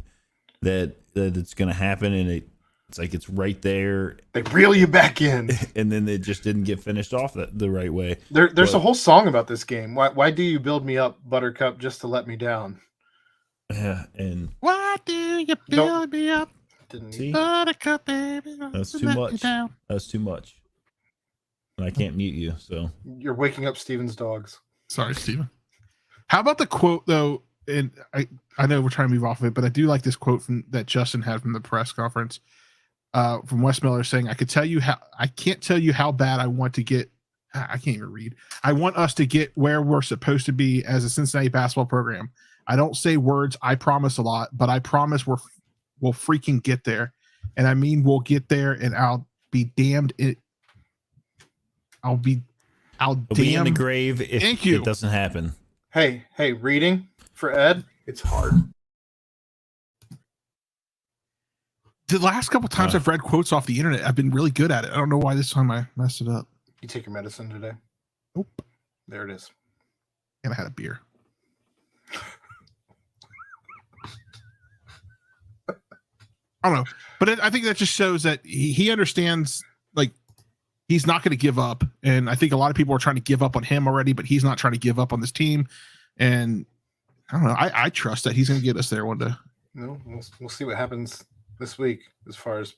that it's gonna happen, and it's like it's right there. They reel you back in, and then it just didn't get finished off the right way. There's a whole song about this game. Why do you build me up, Buttercup, just to let me down? Yeah, and why do you build me up? Didn't Buttercup, baby. That's too much. That's too much. And I can't mute you, so you're waking up Steven's dogs. Sorry, Steven. How about the quote though? And I know we're trying to move off of it, but I do like this quote that Justin had from the press conference from Wes Miller saying, I can't tell you how bad I want to get. I can't even read. I want us to get where we're supposed to be as a Cincinnati basketball program. I don't say words. I promise a lot, but I promise we'll freaking get there. And I mean, we'll get there, and I'll be damned. I'll be in the grave if it doesn't happen. Hey, reading for Ed, it's hard. The last couple times I've read quotes off the internet, I've been really good at it. I don't know why this time I messed it up. You take your medicine today? Nope. There it is. And I had a beer. I don't know, but I think that just shows that he understands, like, he's not going to give up. And I think a lot of people are trying to give up on him already, but he's not trying to give up on this team. And I don't know. I trust that he's going to get us there one day. No, we'll see what happens this week as far as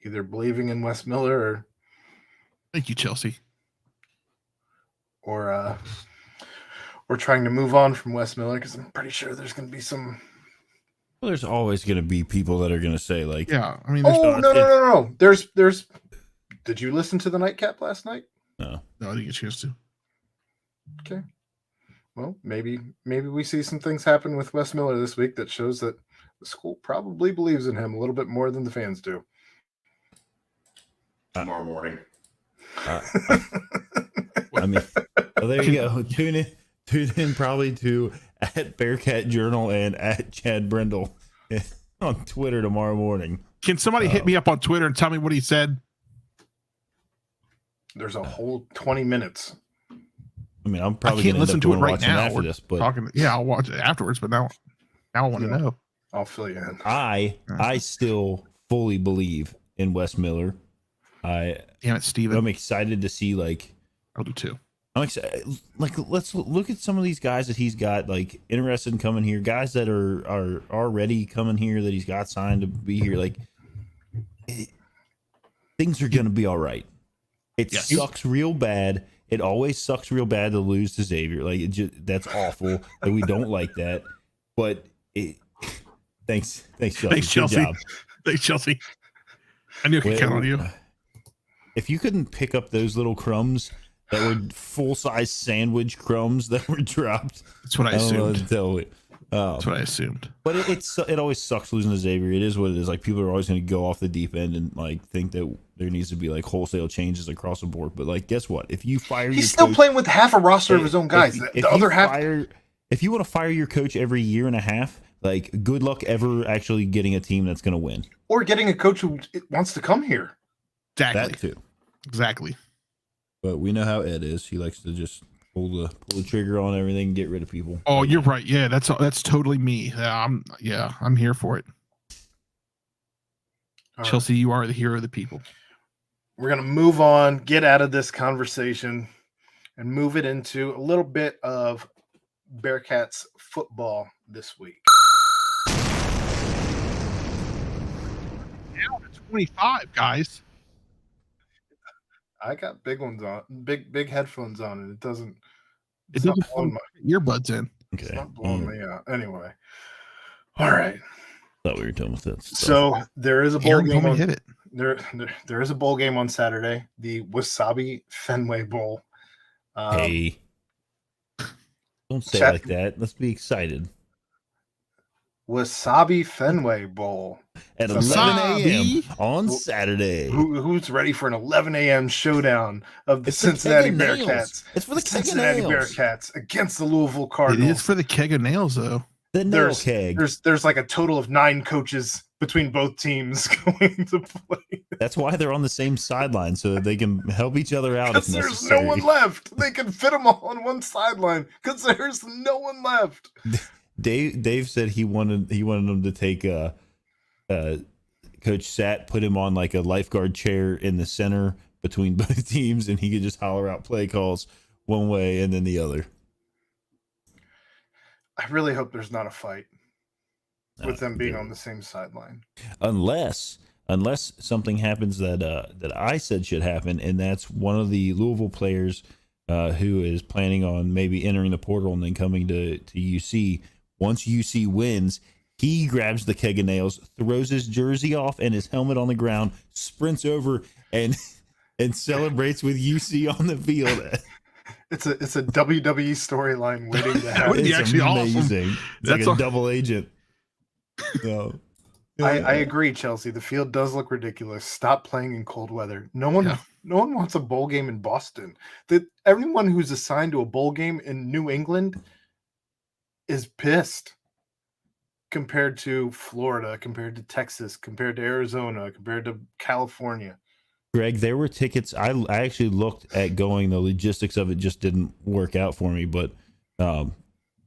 either believing in Wes Miller or thank you, Chelsea, or trying to move on from Wes Miller, because I'm pretty sure there's going to be some. Well, there's always going to be people that are going to say like, yeah, I mean, no. There's. Did you listen to the nightcap last night? No, I didn't get a chance to. Okay. Well, maybe we see some things happen with Wes Miller this week that shows that the school probably believes in him a little bit more than the fans do. Tomorrow morning. I mean, well, there you go. Tune in probably to at Bearcat Journal and at Chad Brindle on Twitter tomorrow morning. Can somebody hit me up on Twitter and tell me what he said? There's a whole 20 minutes. I mean, I'm probably going to listen to it right now after this, but I'll watch it afterwards. But now I want to know. I'll fill you in. I still fully believe in Wes Miller. Damn it, Steven. I'm excited to see I'll do too. I'm excited. Let's look at some of these guys that he's got interested in coming here. Guys that are already coming here that he's got signed to be here. Things are going to be all right. It sucks real bad. It always sucks real bad to lose to Xavier. That's awful. We don't like that. But thanks, Chelsea. Thanks, Chelsea. Good job. Thanks, Chelsea. I knew I could count on you. If you couldn't pick up those little crumbs that were full-size sandwich crumbs that were dropped, that's what I assumed. That's what I assumed. But it always sucks losing to Xavier. It is what it is. People are always going to go off the deep end and think that there needs to be wholesale changes across the board. But guess what? If you fire, he's still playing with half a roster of his own guys. The other half. If you want to fire your coach every year and a half, good luck ever actually getting a team that's going to win, or getting a coach who wants to come here. Exactly. That too. Exactly. But we know how Ed is. He likes to just pull the trigger on everything and get rid of people. Oh, you're right. Yeah, that's totally me. I'm here for it. All Chelsea, right. You are the hero of the people. We're going to move on, get out of this conversation, and move it into a little bit of Bearcats football this week. Now to 25, guys. I got big ones on, big headphones on, and it doesn't put my earbuds in. Okay. It's not blowing me out. Anyway. All right. Thought we were done with that. So there is a bowl game. Hit it. There is a bowl game on Saturday, the Wasabi Fenway Bowl. Hey, don't say it like that. Let's be excited. Wasabi Fenway Bowl at 11 a.m. on Saturday. Who's ready for an 11 a.m. showdown of the Cincinnati Bearcats? It's for the Cincinnati Bearcats against the Louisville Cardinals. It is for the keg of nails, though. The nail keg. There's like a total of 9 coaches between both teams going to play. That's why they're on the same sideline, so that they can help each other out if necessary. There's no one left. They can fit them all on one sideline because there's no one left. Dave said he wanted them to take Coach Sat, put him on like a lifeguard chair in the center between both teams, and he could just holler out play calls one way and then the other. I really hope there's not a fight with them being on the same sideline. Unless something happens that I said should happen, and that's one of the Louisville players who is planning on maybe entering the portal and then coming to UC. Once UC wins, he grabs the keg of nails, throws his jersey off and his helmet on the ground, sprints over and celebrates with UC on the field. It's a WWE storyline waiting to happen. It's actually amazing. Awesome. It's like a double agent. No. I agree, Chelsea. The field does look ridiculous. Stop playing in cold weather. No one wants a bowl game in Boston. Everyone who's assigned to a bowl game in New England is pissed compared to Florida, compared to Texas, compared to Arizona, compared to California. Greg, there were tickets. I actually looked at going. The logistics of it just didn't work out for me, but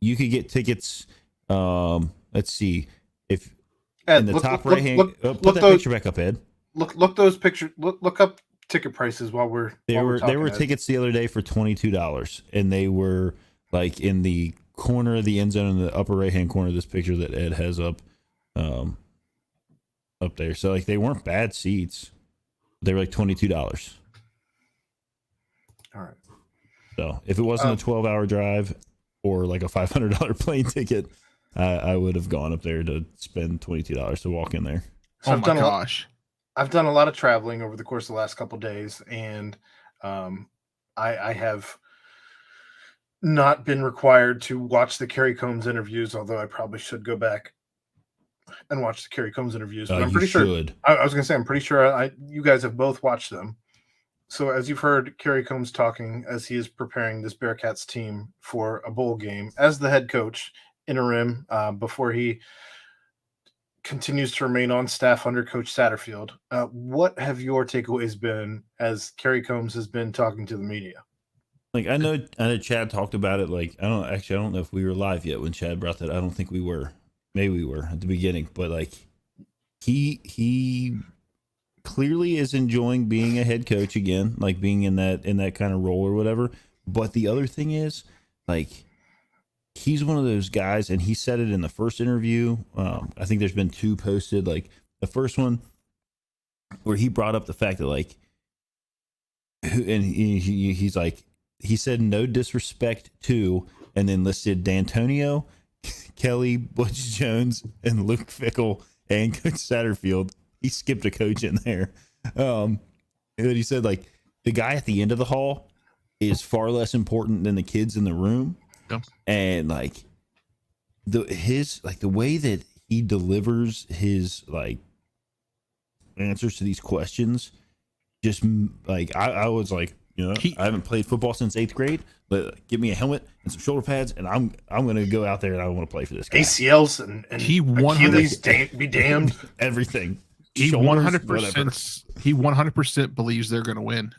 you could get tickets. Let's see. If Ed, in the top right hand, put that picture back up, Ed. Look those pictures. Look up ticket prices while we're there were tickets the other day for $22, and they were like in the corner of the end zone in the upper right hand corner of this picture that Ed has up there. So like they weren't bad seats. They were like $22. All right. So if it wasn't a 12-hour drive or like a $500 plane ticket, I would have gone up there to spend $22 to walk in there. So I've done a lot of traveling over the course of the last couple of days, and I have not been required to watch the Kerry Combs interviews, although I probably should go back and watch the Kerry Combs interviews. But I'm pretty sure. I was going to say, I'm pretty sure you guys have both watched them. So as you've heard Kerry Combs talking as he is preparing this Bearcats team for a bowl game as the head coach interim before he continues to remain on staff under Coach Satterfield. What have your takeaways been as Kerry Combs has been talking to the media? Like I know Chad talked about it. Like I don't know if we were live yet when Chad brought that. I don't think we were. Maybe we were at the beginning, but like he clearly is enjoying being a head coach again, like being in that kind of role or whatever. But the other thing is, like, he's one of those guys, and he said it in the first interview. I think there's been 2 posted. Like the first one where he brought up the fact that like, and he's like, he said no disrespect to, and then listed D'Antonio, Kelly, Butch Jones, and Luke Fickell, and Coach Satterfield. He skipped a coach in there. And he said, like, the guy at the end of the hall is far less important than the kids in the room. Yep. And like the way that he delivers his like answers to these questions, just like I was like, you know, I haven't played football since 8th grade. But give me a helmet and some shoulder pads, and I'm going to go out there and I want to play for this guy. ACLs and he Achilles be damned. Everything. He 100% believes they're going to win.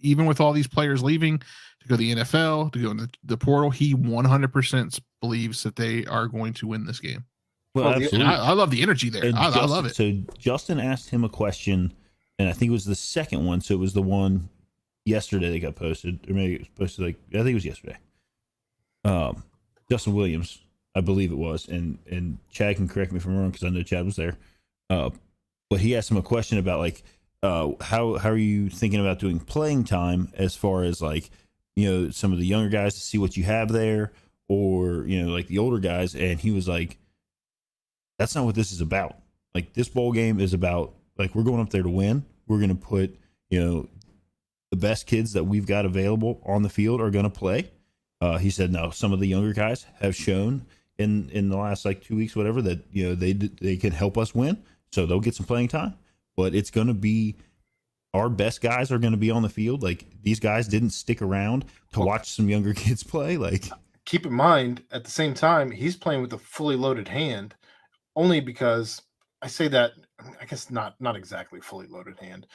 even with all these players leaving to go to the NFL, to go in the portal, he 100% believes that they are going to win this game. Well, absolutely. I love the energy there. I love it. So Justin asked him a question, and I think it was the second one. So it was the one yesterday that got posted, or maybe it was posted I think it was yesterday. Justin Williams, I believe it was, and Chad can correct me if I'm wrong because I know Chad was there. But he asked him a question about how are you thinking about doing playing time as far as some of the younger guys to see what you have there, or the older guys, and he was like, that's not what this is about. Like, this bowl game is about, we're going up there to win. We're going to put, the best kids that we've got available on the field are going to play. He said, no, some of the younger guys have shown in the last 2 weeks, whatever, that, they can help us win. So they'll get some playing time, but it's going to be our best guys are going to be on the field. These guys didn't stick around to watch some younger kids play. Keep in mind, at the same time, he's playing with a fully loaded hand, only because I say that, I guess not exactly fully loaded hand,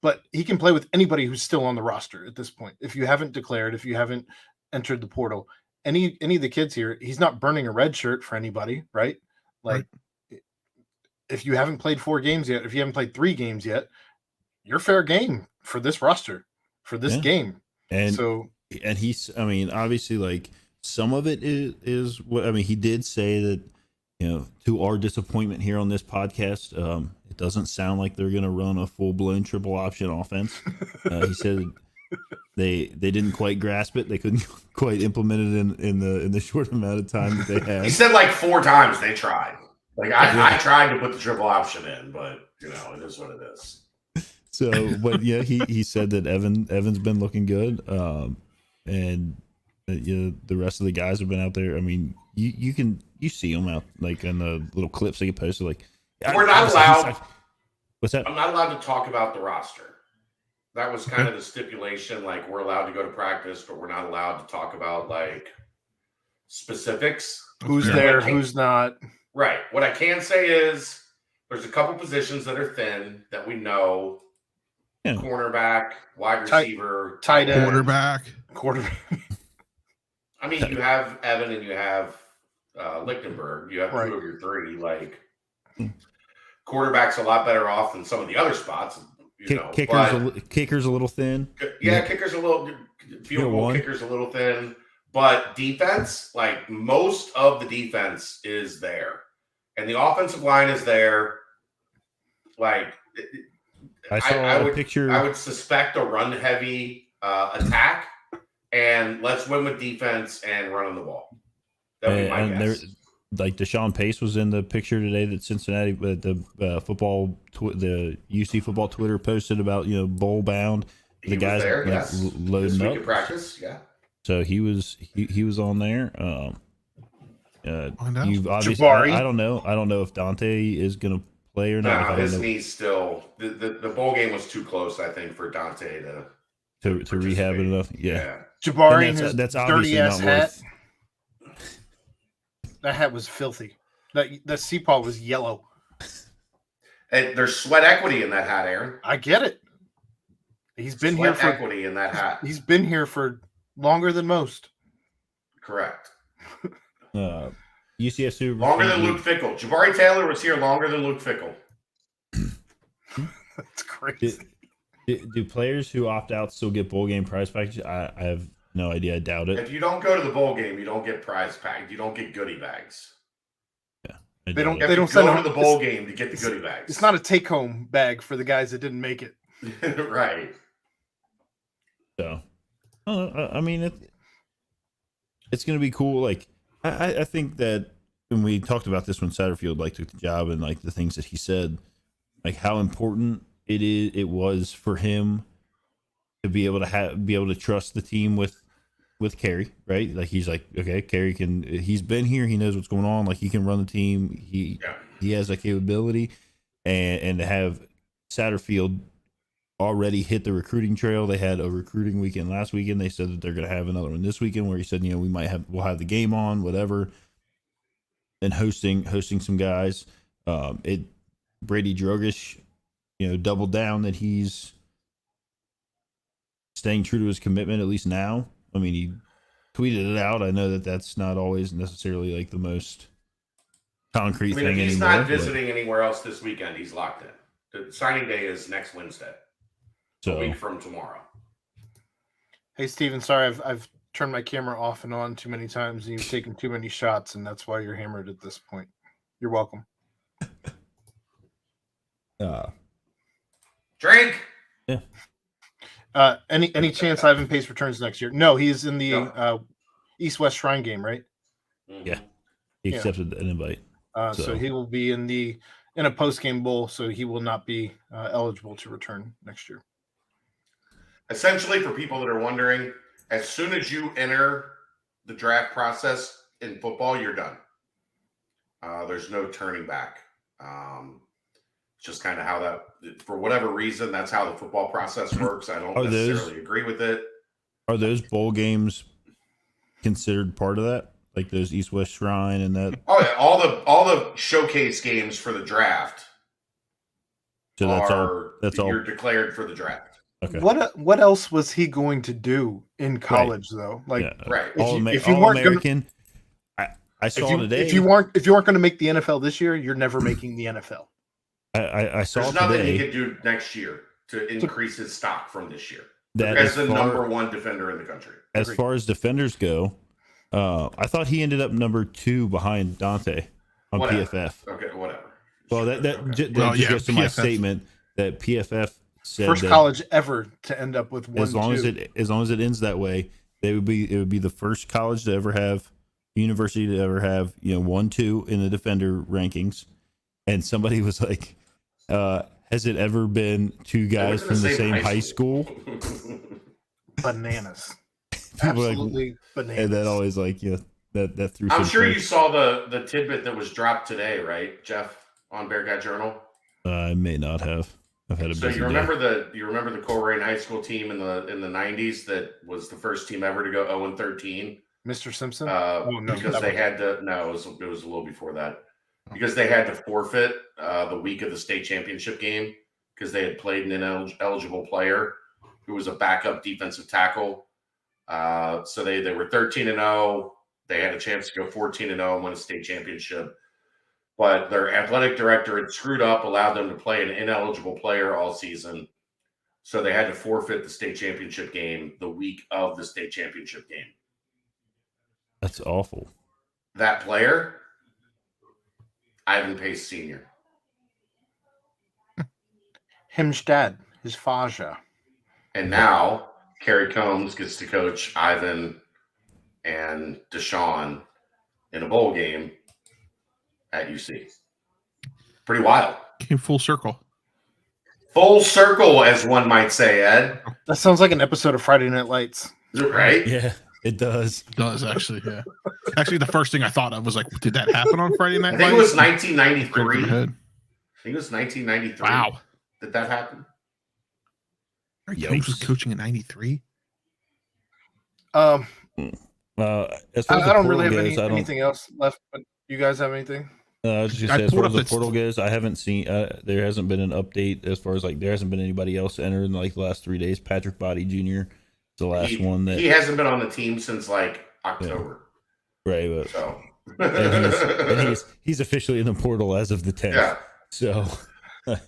but he can play with anybody who's still on the roster at this point. If you haven't declared, if you haven't entered the portal, any of the kids here, he's not burning a red shirt for anybody, right? Right. If you haven't played 4 games yet, if you haven't played 3 games yet, you're fair game for this roster, for this game. And he's, obviously, some of it is what, he did say that, to our disappointment here on this podcast, it doesn't sound like they're going to run a full-blown triple option offense. He said they didn't quite grasp it. They couldn't quite implement it in the short amount of time that they had. He said 4 times they tried. I tried to put the triple option in, but it is what it is. So, but yeah, he said that Evan's been looking good, and the rest of the guys have been out there. You see them out in the little clips they get posted. We're not allowed. What's that? I'm not allowed to talk about the roster. That was kind of the stipulation. We're allowed to go to practice, but we're not allowed to talk about specifics. Who's there? Who's not? Right. What I can say is there's a couple positions that are thin that we know. Yeah. Cornerback, wide receiver, tight end, quarterback. You have Evan and you have Lichtenberg. You have 2 of your 3. Quarterback's a lot better off than some of the other spots. Kicker's a little thin. Yeah, kicker's a little field goal. Kicker's a little thin. But defense, most of the defense is there, and the offensive line is there. I saw a picture. I would suspect a run-heavy attack, and let's win with defense and running the ball. That would be my guess. Deshaun Pace was in the picture today that Cincinnati, the UC football Twitter posted about bowl bound. The guys there, loading up. At practice, yeah. So he was on there. You've obviously, Jabari. I don't know if Dante is going to play or not. No, his knee's still. The bowl game was too close, I think, for Dante to rehab it enough. Yeah. Jabari and his that's dirty ass hat. Worth. That hat was filthy. The CPAW was yellow. And there's sweat equity in that hat, Aaron. I get it. He's been here for equity in that hat. He's been here for longer than most. Correct. UCSU longer than Luke Fickell. Jabari Taylor was here longer than Luke Fickell. That's crazy. Do players who opt out still get bowl game prize packages? I have no idea. I doubt it. If you don't go to the bowl game, you don't get prize pack. You don't get goodie bags. Yeah, they don't send them to the bowl game to get the goodie bags. It's not a take-home bag for the guys that didn't make it. Right. So, it's going to be cool. I think that when we talked about this when Satterfield took the job and the things that he said, how important it was for him to be able to trust the team with Kerry, right? He's okay, Kerry he's been here, he knows what's going on, he can run the team, he has that capability, and to have Satterfield already hit the recruiting trail. They had a recruiting weekend last weekend. They said that they're going to have another one this weekend where he said, we'll have the game on, whatever, and hosting some guys. Brady Drogish, doubled down that he's staying true to his commitment, at least now. I mean, he tweeted it out. I know that that's not always necessarily like the most concrete thing if he's anymore. not visiting anywhere else this weekend, he's locked in. The signing day is next Wednesday, a week from tomorrow. Hey, Steven, sorry, I've turned my camera off and on too many times, and you've taken too many shots, and that's why you're hammered at this point. You're welcome. Drink. Yeah. Any chance Ivan Pace returns next year? No, he's in the East-West Shrine game, right? Yeah, he accepted an invite. So he will be in a post-game bowl, so he will not be eligible to return next year. Essentially, for people that are wondering, as soon as you enter the draft process in football, you're done. There's no turning back. Just kind of how that, for whatever reason, that's how the football process works. I don't necessarily agree with it. Are those bowl games considered part of that? Like those East-West Shrine and that? Oh yeah, all the showcase games for the draft. So that's all. You're declared for the draft. Okay. What else was he going to do in college though? Like, right? If you weren't American. I saw today. If you weren't going to make the NFL this year, you're never making the NFL. I saw There's today. nothing he could do next year to increase his stock from this year. That as the number one defender in the country. As far as defenders go, I thought he ended up number 2 behind Dante on PFF. Okay, whatever. Well, that just goes to my statement that PFF said first college ever to end up with 1-2. As long as it ends that way, it would be the first college to ever have, university to ever have 1-2 in the defender rankings. And somebody was like, has it ever been 2 guys from the same high school? Bananas. Absolutely bananas. And that always that threw. I'm sure you saw the tidbit that was dropped today, right, Jeff, on Bearcat Journal? I may not have. I've had a busy you remember day. the Coleraine High School team in the 90s that was the first team ever to go 0-13? Mr. Simpson? Because they had to. No, it was a little before that. Because they had to forfeit the week of the state championship game because they had played an ineligible player who was a backup defensive tackle. So they were 13-0. They had a chance to go 14-0 and win a state championship. But their athletic director had screwed up, allowed them to play an ineligible player all season. So they had to forfeit the state championship game the week of the state championship game. That's awful. That player, Ivan Pace Sr. Him's dad, his Faja. And now Kerry Combs gets to coach Ivan and Deshaun in a bowl game at UC. Pretty wild. Came full circle. Full circle, as one might say, Ed. That sounds like an episode of Friday Night Lights. Right? Yeah, it does. It does, actually, yeah. Actually, the first thing I thought of was like, did that happen on Friday Night Lights? I think it was 1993. I think it was 1993. Wow. Did that happen? Combs was coaching in 93? As far as I don't really have anything else left, but you guys have anything? I was just gonna say, as far as the portal goes, I haven't seen. There hasn't been an update as far as there hasn't been anybody else enter in the last 3 days. Patrick Body Jr. is the last one that he hasn't been on the team since October. Yeah. Right, but so and he's officially in the portal as of the 10th. Yeah. So, I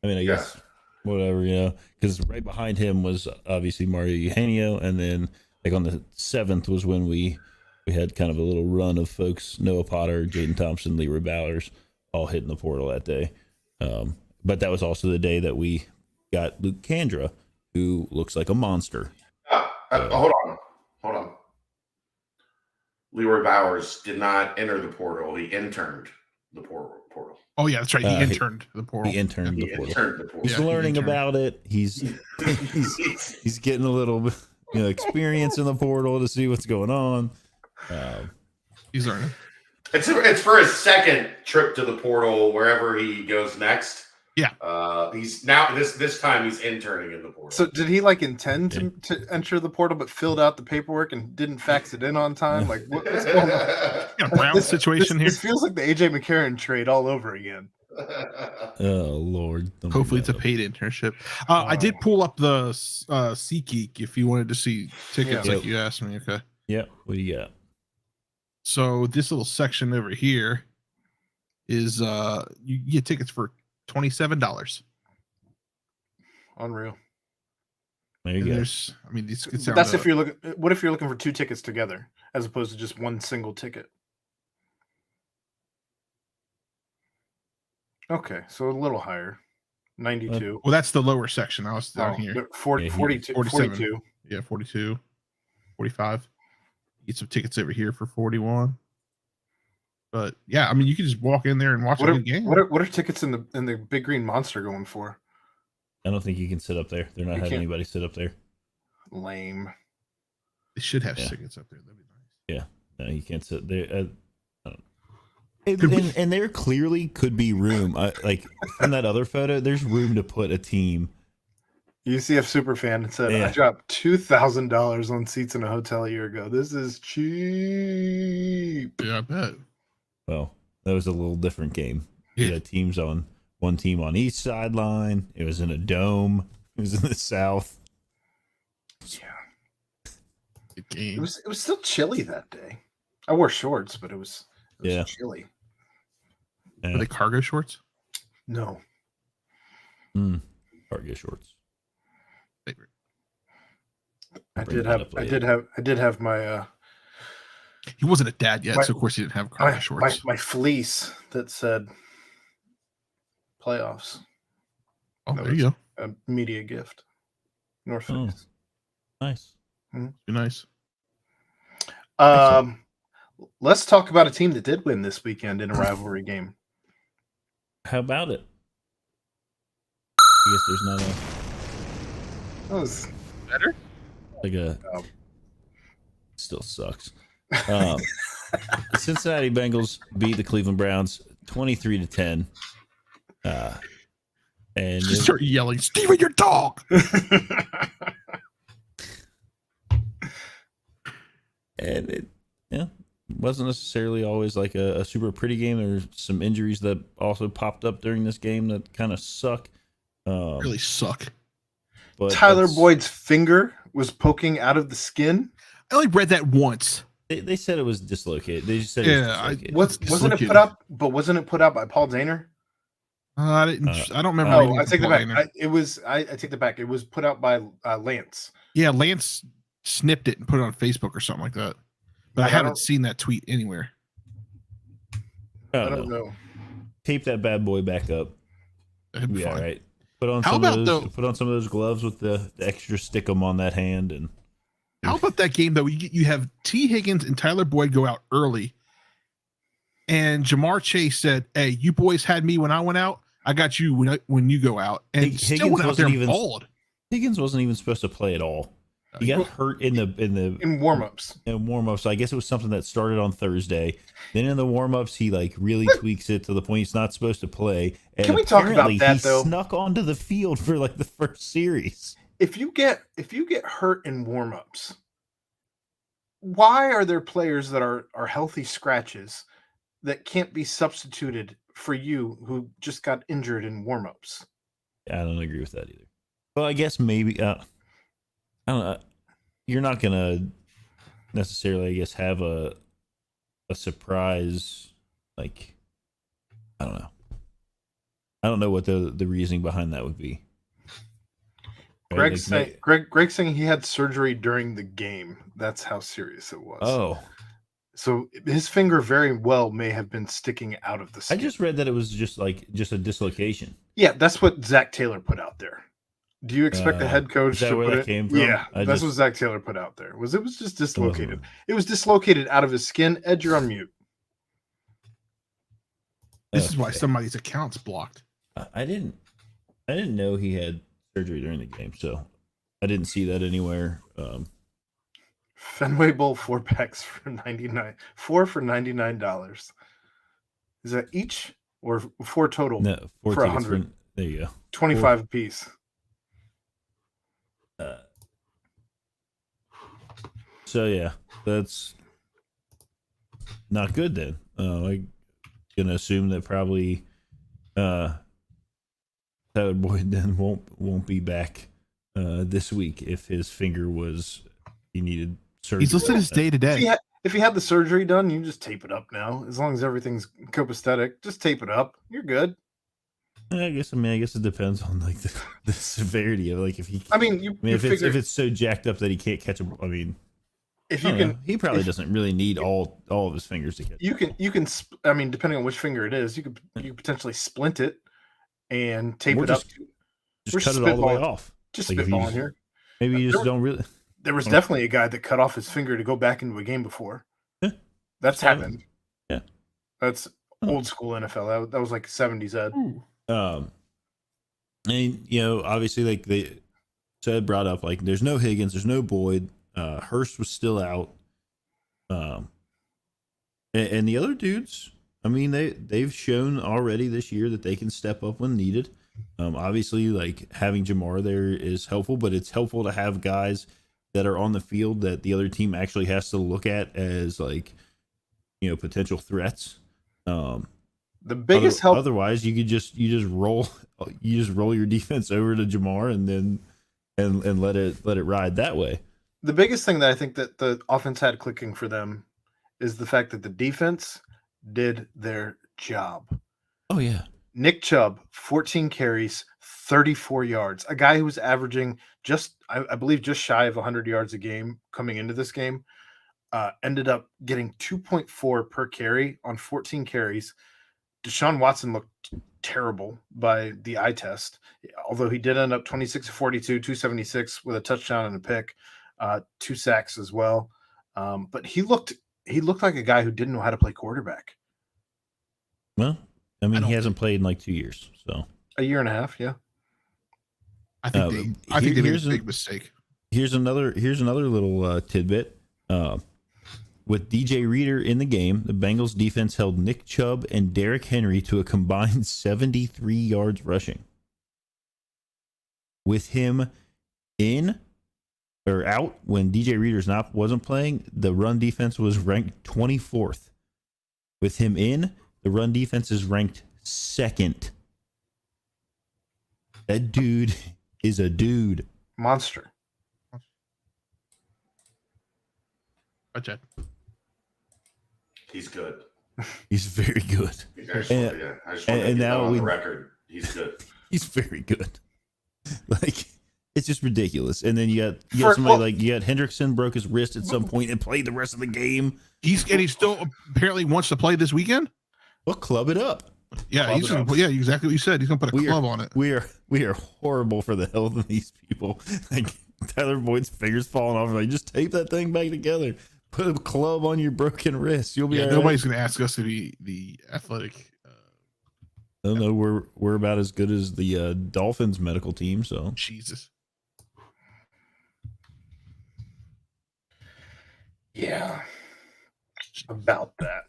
mean, I guess whatever, because right behind him was obviously Mario Eugenio, and then on the 7th was when we had kind of a little run of folks, Noah Potter, Jaden Thompson, Leroy Bowers, all hitting the portal that day. But that was also the day that we got Luke Kandra, who looks like a monster. Hold on. Leroy Bowers did not enter the portal. He interned the portal. Oh, yeah, that's right. He interned the portal. He interned the portal. He's learning about it. He's getting a little experience in the portal to see what's going on. He's learning. It's for his second trip to the portal, wherever he goes next. Yeah. He's now this time he's interning in the portal. So did he intend to enter the portal but filled out the paperwork and didn't fax it in on time? What's going on? Brown situation here. This feels like the AJ McCarron trade all over again. Oh Lord! Don't Hopefully, bring it's a that up. paid internship. I did pull up the SeatGeek if you wanted to see tickets, Yeah. like you asked me. Okay. Yeah. What do you got? So this little section over here is you get tickets for $27. Unreal. There you And go. there's, I mean, these could But sound. that's if you're looking. What if you're looking for 2 tickets together as opposed to just one single ticket? Okay, so a little higher, 92. Well, that's the lower section. I was down here. But 40, Yeah, 42, 47. 42. Yeah, 42, 45. Get some tickets over here for 41. But yeah, I mean, you can just walk in there and watch What a are, good game. what are tickets in the Big Green Monster going for? I don't think you can sit up there. They're not You having can't. anybody sit up there. Lame. They should have Yeah. tickets up there. That'd be nice. No, you can't sit there. And there clearly could be room. Like from that other photo, there's room to put a team. UCF superfan said, Yeah. "I dropped $2,000 on seats in a hotel a year ago. This is cheap." Yeah, I bet. Well, that was a little different game. Yeah. You had teams on one team on each sideline. It was in a dome. It was in the south. Yeah, Good game. it was still chilly that day. I wore shorts, but it was Yeah. chilly. Are they cargo shorts? No, Cargo shorts. Favorite. I Bring did that have up I later. did have my He wasn't a dad yet, My- so of course he didn't have cargo shorts. my fleece that said playoffs. Oh, that there you go. A media gift. North Oh. Face. Nice. Be nice. Let's talk about a team that did win this weekend in a rivalry game. How about it? I guess there's not That was Better? a Oh. still sucks. The Cincinnati Bengals beat the Cleveland Browns 23-10. And Just start yelling, Steven, your dog. and it wasn't necessarily always like a super pretty game. There's some injuries that also popped up during this game that kind of suck. Really suck. But Tyler Boyd's finger was poking out of the skin. I only read that once. They said it was dislocated. They just said Yeah, it was dislocated. Wasn't it put up? But wasn't it put out by Paul Daner? I didn't. I don't remember. No, reading I it take from that Paul back. Daner. I take that back. It was put out by Lance. Yeah, Lance snipped it and put it on Facebook or something like that. But I haven't seen that tweet anywhere. I I don't know. Tape that bad boy back up. That'd be Yeah, fine. right. Put on How some about of those. the- Put on some of those gloves with the extra stickum on that hand, and How about that game though? You have T. Higgins and Tyler Boyd go out early, and Jamar Chase said, "Hey, you boys had me when I went out. I got you when you go out." And Higgins still went out there wasn't and even- balled. Higgins wasn't even supposed to play at all. He got hurt in warm-ups. In warm-ups. So I guess it was something that started on Thursday. Then in the warm-ups, he like really tweaks it to the point he's not supposed to play. And Can we talk about apparently that, he though? snuck onto the field for like the first series. If you get hurt in warm-ups, why are there players that are healthy scratches that can't be substituted for you who just got injured in warm-ups? I don't agree with that either. Well, I guess maybe I don't know. You're not gonna necessarily, I guess, have a surprise. Like, I don't know. I don't know what the reasoning behind that would be. Right? Greg's saying he had surgery during the game. That's how serious it was. Oh, So his finger very well may have been sticking out of the I skin. just read that it was just a dislocation. Yeah, that's what Zach Taylor put out there. Do you expect the head coach is that to where put that it? came from? Yeah, I that's just- what Zach Taylor put out there. It was just dislocated. wasn't- It was dislocated out of his skin. Ed, you're on mute. This is why Okay. somebody's account's blocked. I didn't know he had surgery during the game, so I didn't see that anywhere. Fenway Bowl 4-packs for $99. 4 for $99. Is that each or 4 total? No, 4 For tickets 100. there you go. 25 apiece. So yeah, that's not good then. I'm gonna assume that probably Tyler Boyd then won't be back this week if his finger he needed surgery. He's listed as day to day. If he had the surgery done, you just tape it up now. As long as everything's copacetic, just tape it up. You're good. I guess it depends on like the severity of like if he. If it's so jacked up that he can't catch a. I mean, if you can, he probably doesn't really need all of his fingers to catch. You can. I mean, depending on which finger it is, you could potentially splint it and tape it up. Just cut it all the way off. Just like spitballing here. Maybe you just don't really. There was definitely a guy that cut off his finger to go back into a game before. Yeah. That's happened. Yeah. That's old school NFL. That was like 70s Ed. And obviously like they said brought up like there's no Higgins, there's no Boyd, Hurst was still out. And the other dudes, I mean they've shown already this year that they can step up when needed. Obviously like having Jamar there is helpful, but it's helpful to have guys that are on the field that the other team actually has to look at as like, potential threats. The biggest help. Otherwise, you just roll your defense over to Jamar and then and let it ride that way. The biggest thing that I think that the offense had clicking for them is the fact that the defense did their job. Oh yeah. Nick Chubb, 14 carries, 34 yards. A guy who was averaging I believe just shy of 100 yards a game coming into this game, ended up getting 2.4 per carry on 14 carries. Deshaun Watson looked terrible by the eye test, although he did end up 26 of 42, 276 with a touchdown and a pick, 2 sacks as well. But he looked like a guy who didn't know how to play quarterback. Well, I mean, he hasn't played in like 2 years, so a year and a half, yeah. I think they made a big mistake. Here's another little tidbit. With DJ Reader in the game, the Bengals defense held Nick Chubb and Derrick Henry to a combined 73 yards rushing. With him in or out when DJ Reader's wasn't playing, the run defense was ranked 24th. With him in, the run defense is ranked 2nd. That dude is a dude. Monster. Chad. He's good. He's very good. I just want to get on the record. He's good. He's very good. Like, it's just ridiculous. And then you got somebody you got Hendrickson broke his wrist at some point and played the rest of the game. He still apparently wants to play this weekend. Well, club it up. Yeah, exactly what you said. He's gonna put a club on it. We are horrible for the health of these people. Like Tyler Boyd's fingers falling off. Like, just tape that thing back together. Put a club on your broken wrist. You'll be all right. Nobody's gonna ask us to be the athletic. I don't know. We're about as good as the Dolphins medical team. So Jesus. Yeah, about that.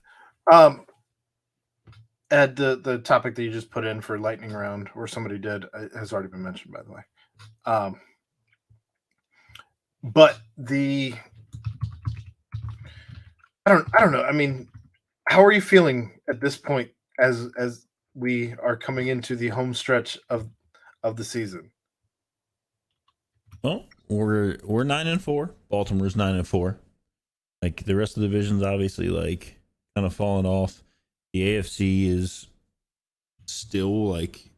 Ed, the topic that you just put in for lightning round, or somebody did, has already been mentioned, by the way. But I don't know. I mean, how are you feeling at this point as we are coming into the home stretch of the season? Well, we're 9-4. Baltimore's 9-4. Like the rest of the division's obviously like kind of falling off. The AFC is still like,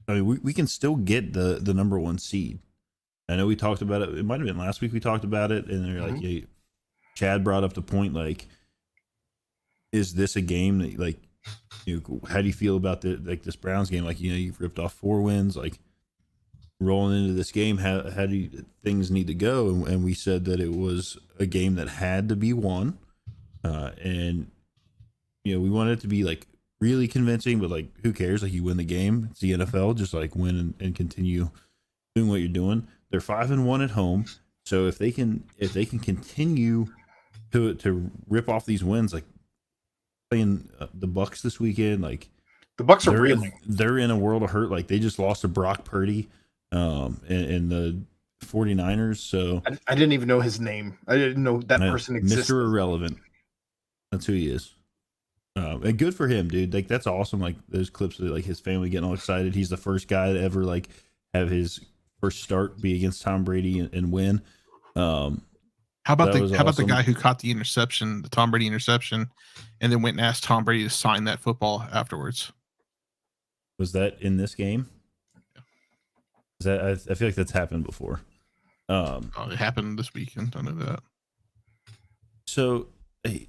I mean, we can still get the number 1 seed. I know we talked about it. It might have been last week we talked about it, and they're like, yeah, Chad brought up the point like, is this a game that like, how do you feel about this Browns game? Like, you've ripped off 4 wins, like rolling into this game. How do things need to go? And we said that it was a game that had to be won, and we wanted it to be like really convincing, but like, who cares? Like, you win the game. It's the NFL. Just like win and continue doing what you're doing. They're 5-1 at home, so if they can continue to rip off these wins, like playing the Bucks this weekend, like the Bucks are reeling. They're in a world of hurt. Like, they just lost to Brock Purdy, and the 49ers. So I didn't even know his name. I didn't know that person existed. Mr. Irrelevant. That's who he is. And good for him, dude. Like that's awesome. Like those clips of like his family getting all excited. He's the first guy to ever like have his first start be against Tom Brady and win. How about the awesome. guy who caught the interception, the Tom Brady interception, and then went and asked Tom Brady to sign that football afterwards? Was that in this game? Is that I feel like that's happened before. It happened this weekend. I know that. So, hey,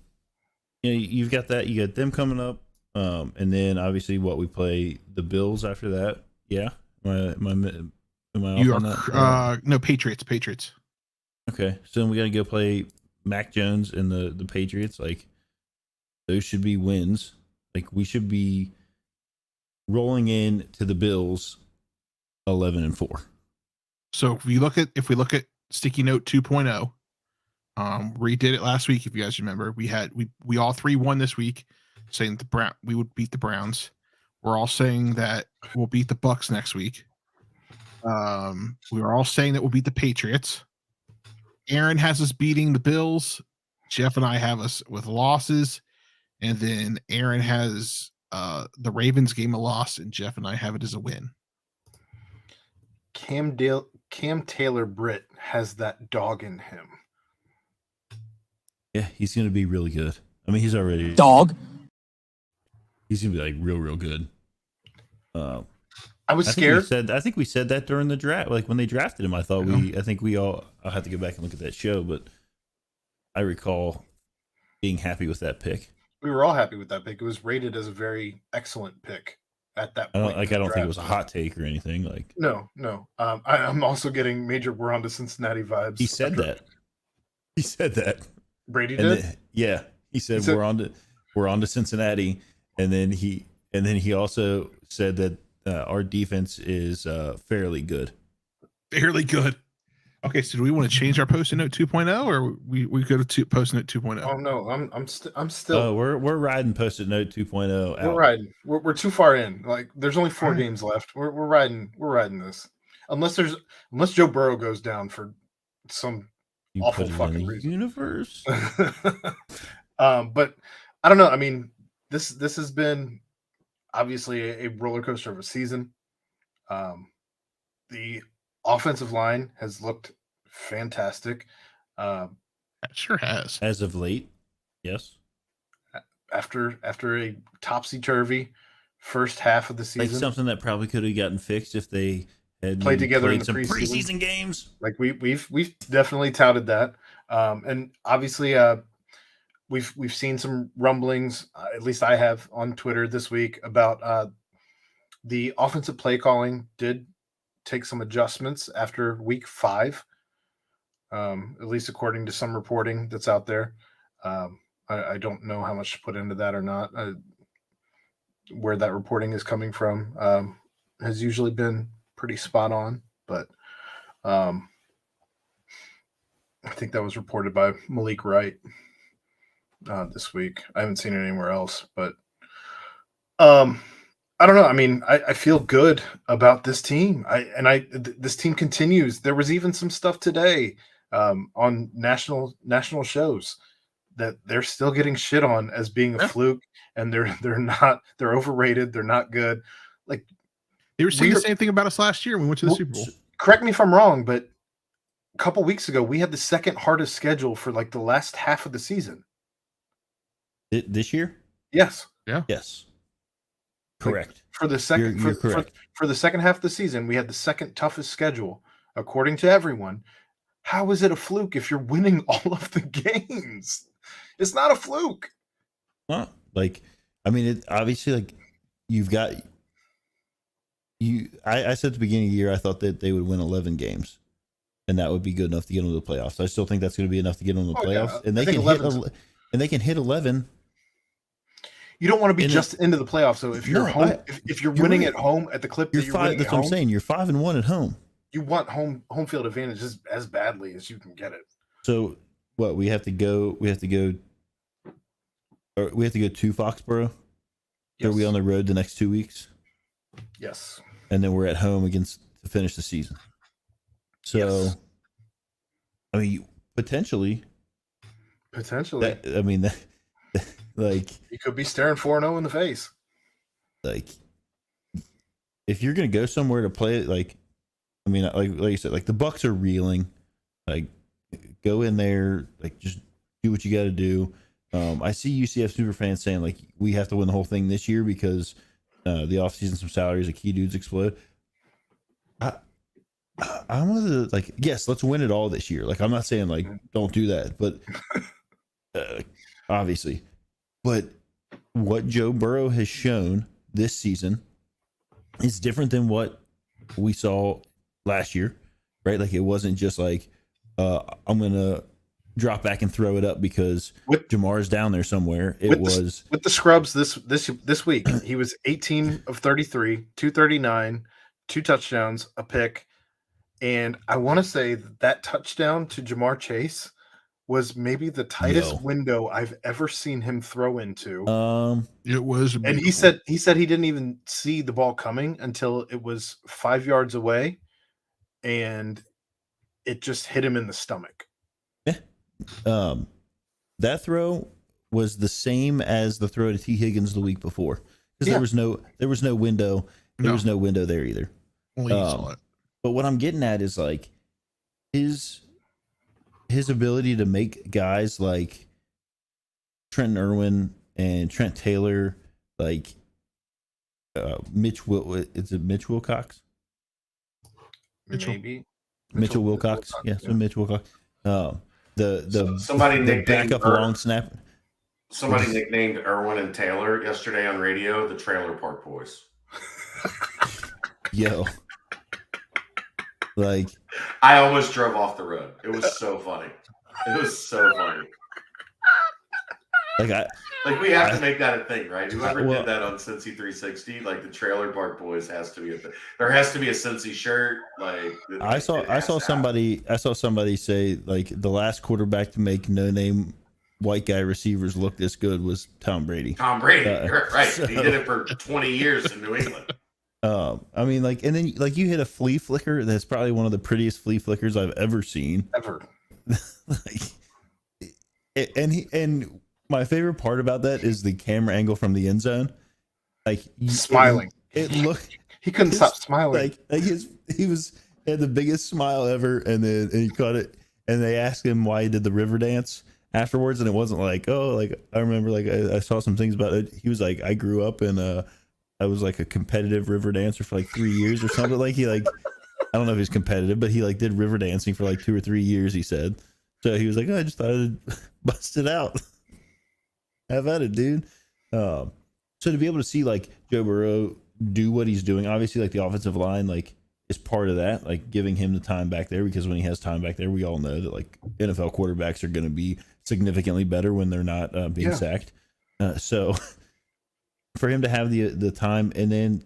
you know, you've got that. You got them coming up, and then obviously what we play the Bills after that. Yeah, am I You off on that? No, Patriots. Patriots. Okay, so then we got to go play Mac Jones and the Patriots. Like those should be wins. Like we should be rolling in to the Bills 11-4. So if we look at Sticky Note 2.0, we did it last week. If you guys remember, we all three won this week, saying we would beat the Browns. We're all saying that we'll beat the Bucks next week. We were all saying that we'll beat the Patriots. Aaron has us beating the Bills. Jeff and I have us with losses, and then Aaron has the Ravens game a loss, and Jeff and I have it as a win. Cam Taylor Britt has that dog in him. Yeah, he's gonna be really good. I mean, he's already dog. He's gonna be like real good. I was scared. I think we said that during the draft. Like when they drafted him, I think we all. I'll have to go back and look at that show, but I recall being happy with that pick. We were all happy with that pick. It was rated as a very excellent pick at that point. I don't think it was a hot take or anything. Like no. I'm also getting major we're on to Cincinnati vibes. He said that. Brady did. He said we're on to Cincinnati, and then he also said that our defense is fairly good. Fairly good. Okay, so do we want to change our Post-it Note 2.0, or we go to Post-it Note 2.0? Oh no, I'm still. We're riding Post-it Note 2.0 out. We're riding. We're too far in. Like there's only 4 games left. We're riding. We're riding this. Unless Joe Burrow goes down for some awful fucking reason. Universe. But I don't know. I mean, this has been obviously a roller coaster of a season. The offensive line has looked fantastic. It sure has. As of late, yes. After a topsy-turvy first half of the season. Like something that probably could have gotten fixed if they had played together in the some preseason games. Like we've definitely touted that. And obviously we've seen some rumblings, at least I have on Twitter this week, about the offensive play calling did take some adjustments after week 5, at least according to some reporting that's out there. I don't know how much to put into that or not. Where that reporting is coming from has usually been pretty spot on, but I think that was reported by Malik Wright this week. I haven't seen it anywhere else, but I don't know. I mean, I feel good about this team. This team continues. There was even some stuff today on national shows that they're still getting shit on as being a fluke, and they're overrated. They're not good. Like they were saying the same thing about us last year when we went to the Super Bowl. Correct me if I'm wrong, but a couple weeks ago we had the second hardest schedule for like the last half of the season. This year? Yes. Yeah. Yes. Correct. Like for the second for the second half of the season, we had the second toughest schedule according to everyone. How is it a fluke if you're winning all of the games? It's not a fluke. Well, like, I mean, it obviously, like, you've got you. I said at the beginning of the year, I thought that they would win 11 games, and that would be good enough to get them to the playoffs. I still think that's going to be enough to get them to the playoffs, yeah. and they can hit 11. You don't want to be just into the playoffs, though. If you're home, if you're winning at home at the clip that you're winning that's what I'm saying. You're 5-1 at home. You want home field advantage as badly as you can get it. So what we have to go to Foxborough. Yes. Are we on the road the next 2 weeks? Yes. And then we're at home to finish the season. So, yes. I mean, potentially. Like he could be staring 4-0 in the face. Like if you're gonna go somewhere to play, like I mean, like you said, like the Bucks are reeling. Like go in there, like just do what you got to do. I see UCF super fans saying like we have to win the whole thing this year because the offseason some salaries, the key dudes explode. I'm one of the like, yes, let's win it all this year. Like I'm not saying like don't do that, but obviously, but what Joe Burrow has shown this season is different than what we saw last year, right? Like it wasn't just like I'm gonna drop back and throw it up because Jamar's down there somewhere. It was with the scrubs this week. He was 18 of 33, 239, 2 touchdowns, a pick, and I want to say that touchdown to Jamar Chase was maybe the tightest window I've ever seen him throw into. It was, and he said he didn't even see the ball coming until it was 5 yards away, and it just hit him in the stomach. Yeah. That throw was the same as the throw to T. Higgins the week before because there was no window. There was no window there either. Only you saw it. But what I'm getting at is like his ability to make guys like Trenton Irwin and Trent Taylor, like Mitch Wilcox? Maybe Mitchell Wilcox. Yeah, so Mitch Wilcox. Somebody the backup long snap. Somebody nicknamed Irwin and Taylor yesterday on radio the Trailer Park Boys. Yo. Like I almost drove off the road. It was so funny. It was so funny. Like we have to make that a thing, right? Whoever did that on Cincy 360, like the Trailer Park Boys, has to be a thing. There has to be a Cincy shirt. Like I saw somebody say like the last quarterback to make no name white guy receivers look this good was Tom Brady. Tom Brady, right? So, he did it for 20 years in New England. I mean, like, and then like you hit a flea flicker that's probably one of the prettiest flea flickers I've ever seen. Ever. And my favorite part about that is the camera angle from the end zone. Like smiling. It looked he couldn't stop smiling. Like he had the biggest smile ever, and he caught it. And they asked him why he did the river dance afterwards, and it wasn't like, oh, like I remember like I saw some things about it. He was like, I grew up in I was like a competitive river dancer for like 3 years or something. Like he like, I don't know if he's competitive, but he like did river dancing for like 2 or 3 years, he said. So he was like, oh, I just thought I'd bust it out. Have at it, dude. So to be able to see like Joe Burrow do what he's doing, obviously like the offensive line like is part of that, like giving him the time back there, because when he has time back there, we all know that like NFL quarterbacks are going to be significantly better when they're not being sacked. So for him to have the time and then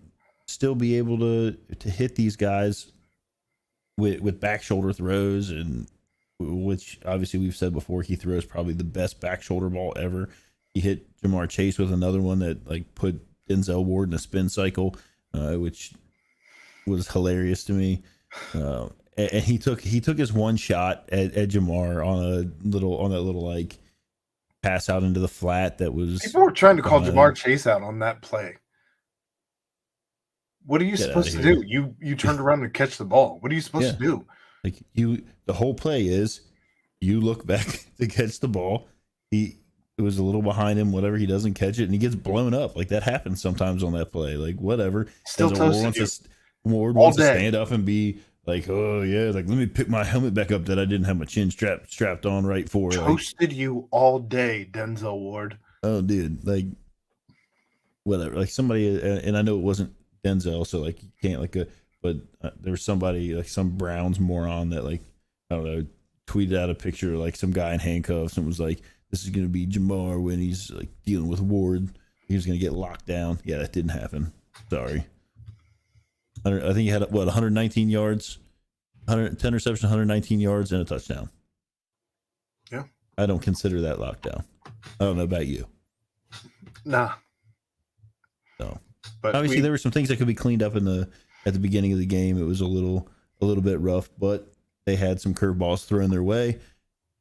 still be able to hit these guys with back shoulder throws, and which obviously we've said before, he throws probably the best back shoulder ball ever. He hit Jamar Chase with another one that like put Denzel Ward in a spin cycle, which was hilarious to me. And he took his one shot at Jamar on that little like pass out into the flat that was. People were trying to call Jamar Chase out on that play. What are you supposed to do? You turned around and catch the ball. What are you supposed to do? Like the whole play is you look back to catch the ball. It was a little behind him, whatever. He doesn't catch it, and he gets blown up. Like that happens sometimes on that play. Like whatever. Still toasted Ward wants to stand up and be like, oh yeah, like let me pick my helmet back up that I didn't have my chin strapped on right for. Toasted you all day, Denzel Ward. Oh, dude, like whatever. Like somebody, and I know it wasn't Denzel, so like you can't but there was somebody like some Browns moron that like I don't know tweeted out a picture of like some guy in handcuffs and was like, this is gonna be Jamar when he's like dealing with Ward. He was gonna get locked down. Yeah, that didn't happen. Sorry. I think he had 119 yards, 110 receptions, 119 yards, and a touchdown. Yeah, I don't consider that lockdown. I don't know about you. Nah. So, but obviously there were some things that could be cleaned up at the beginning of the game. It was a little bit rough, but they had some curveballs thrown their way.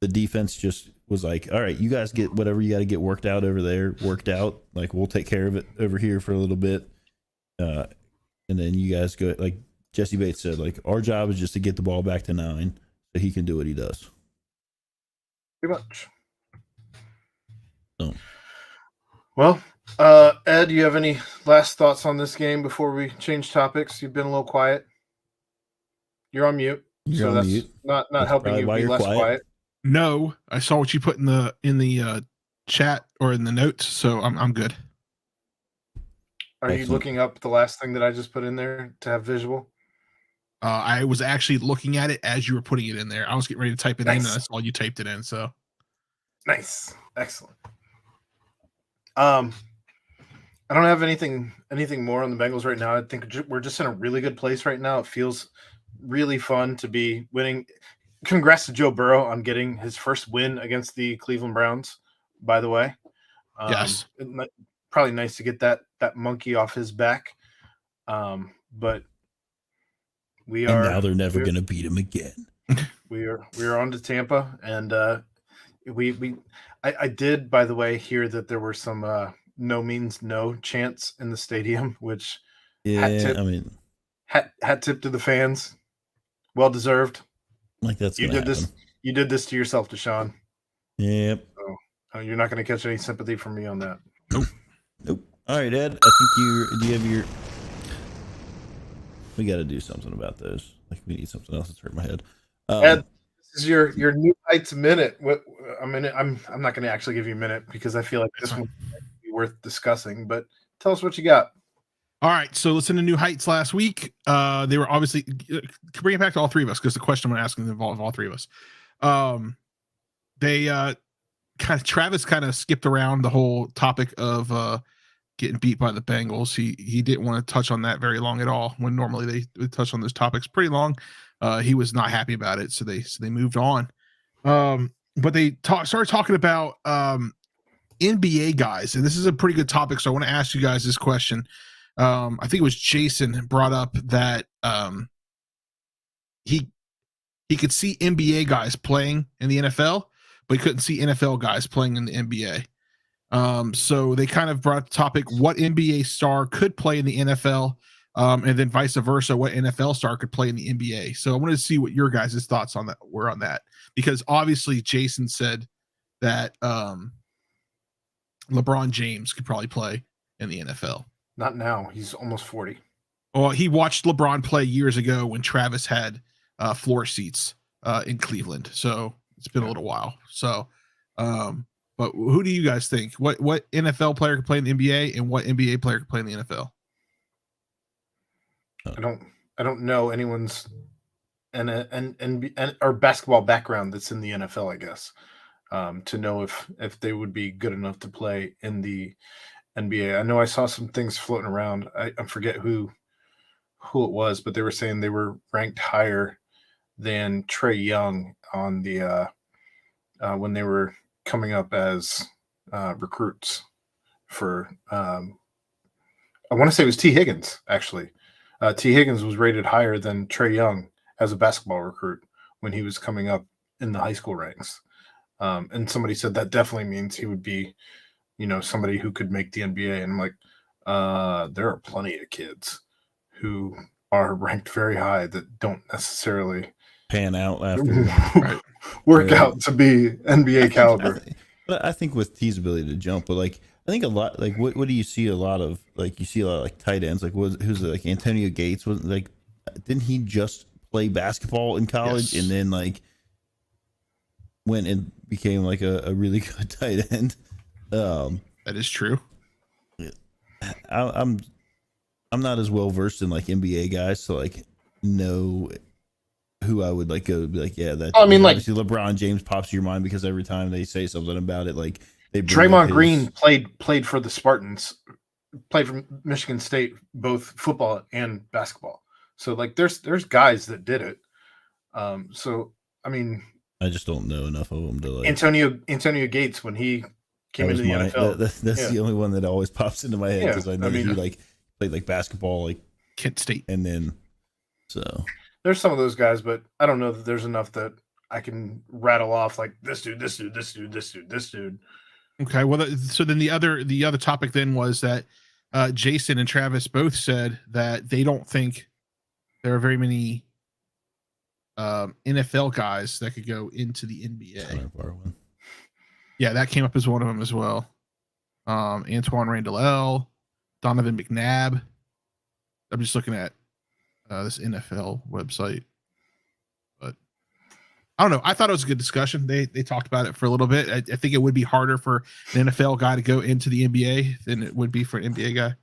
the defense just was like, all right, you guys get whatever you got to get worked out over there, worked out. Like, we'll take care of it over here for a little bit. And then you guys go, like Jesse Bates said, like, our job is just to get the ball back to 9 so he can do what he does. Pretty much. So. Well, Ed, do you have any last thoughts on this game before we change topics? You've been a little quiet. You're on mute. You're on that's mute. Not That's helping you be less quiet. No, I saw what you put in the chat or in the notes, so I'm good. Are you looking up the last thing that I just put in there to have visual? I was actually looking at it as you were putting it in there. I was getting ready to type it in, and I saw you typed it in. So nice, excellent. I don't have anything more on the Bengals right now. I think we're just in a really good place right now. It feels really fun to be winning. Congrats to Joe Burrow on getting his first win against the Cleveland Browns, by the way. Yes. Probably nice to get that monkey off his back. But we are. And now they're never going to beat him again. We are on to Tampa, and I did, by the way, hear that there were some no means no chants in the stadium, which hat tip to the fans. Well deserved. Like that's you did this. You did this to yourself, Deshaun. Yep. So, you're not going to catch any sympathy from me on that. Nope. All right, Ed. I think do you have your? We got to do something about those. Like we need something else that's hurt my head. Ed, this is your new heights minute. I'm not going to actually give you a minute because I feel like this one might be worth discussing. But tell us what you got. All right, so listen to New Heights last week. They were obviously bring it back to all three of us because the question I'm asking involves all three of us. Travis kind of skipped around the whole topic of getting beat by the Bengals. He didn't want to touch on that very long at all. When normally they touch on those topics pretty long. He was not happy about it, so they moved on. But they started talking about NBA guys, and this is a pretty good topic. So I want to ask you guys this question. I think it was Jason brought up that he could see NBA guys playing in the NFL, but he couldn't see NFL guys playing in the NBA. So they kind of brought the topic, what NBA star could play in the NFL, and then vice versa, what NFL star could play in the NBA. So I wanted to see what your guys' thoughts on that were on that, because obviously Jason said that LeBron James could probably play in the NFL. Not now. He's almost 40. Well, he watched LeBron play years ago when Travis had floor seats in Cleveland. So it's been a little while. So, but who do you guys think? What NFL player could play in the NBA and what NBA player could play in the NFL? I don't know anyone's or basketball background that's in the NFL, I guess, to know if they would be good enough to play in the NBA. I know I saw some things floating around. I forget who it was, but they were saying they were ranked higher than Trae Young on the when they were coming up as recruits for I want to say it was T. Higgins, actually. T. Higgins was rated higher than Trae Young as a basketball recruit when he was coming up in the high school ranks. And somebody said that definitely means he would be, somebody who could make the NBA. And I'm like, there are plenty of kids who are ranked very high that don't necessarily pan out after work out to be NBA caliber. I think with T's ability to jump, but like I think a lot, like what do you see a lot of? Like you see a lot of like tight ends, like who's like Antonio Gates was like, didn't he just play basketball in college and then like went and became like a really good tight end? That is true. I'm not as well versed in like NBA guys to like know who I would like go be like, yeah, that. I mean, like obviously LeBron James pops to your mind because every time they say something about it, like they Draymond Green played for the Spartans, played for Michigan State, both football and basketball. So like there's guys that did it. So I mean, I just don't know enough of them to like Antonio Gates when he came into the NFL. That's the only one that always pops into my head because I know he like played like basketball, like Kent State, and then so there's some of those guys, but I don't know that there's enough that I can rattle off like this dude, this dude, this dude, this dude, this dude. Okay. Well, so then the other topic then was that Jason and Travis both said that they don't think there are very many NFL guys that could go into the NBA. Yeah, that came up as one of them as well. Antoine Randall, Donovan McNabb. I'm just looking at this NFL website, but I don't know. I thought it was a good discussion. They talked about it for a little bit. I think it would be harder for an NFL guy to go into the NBA than it would be for an NBA guy.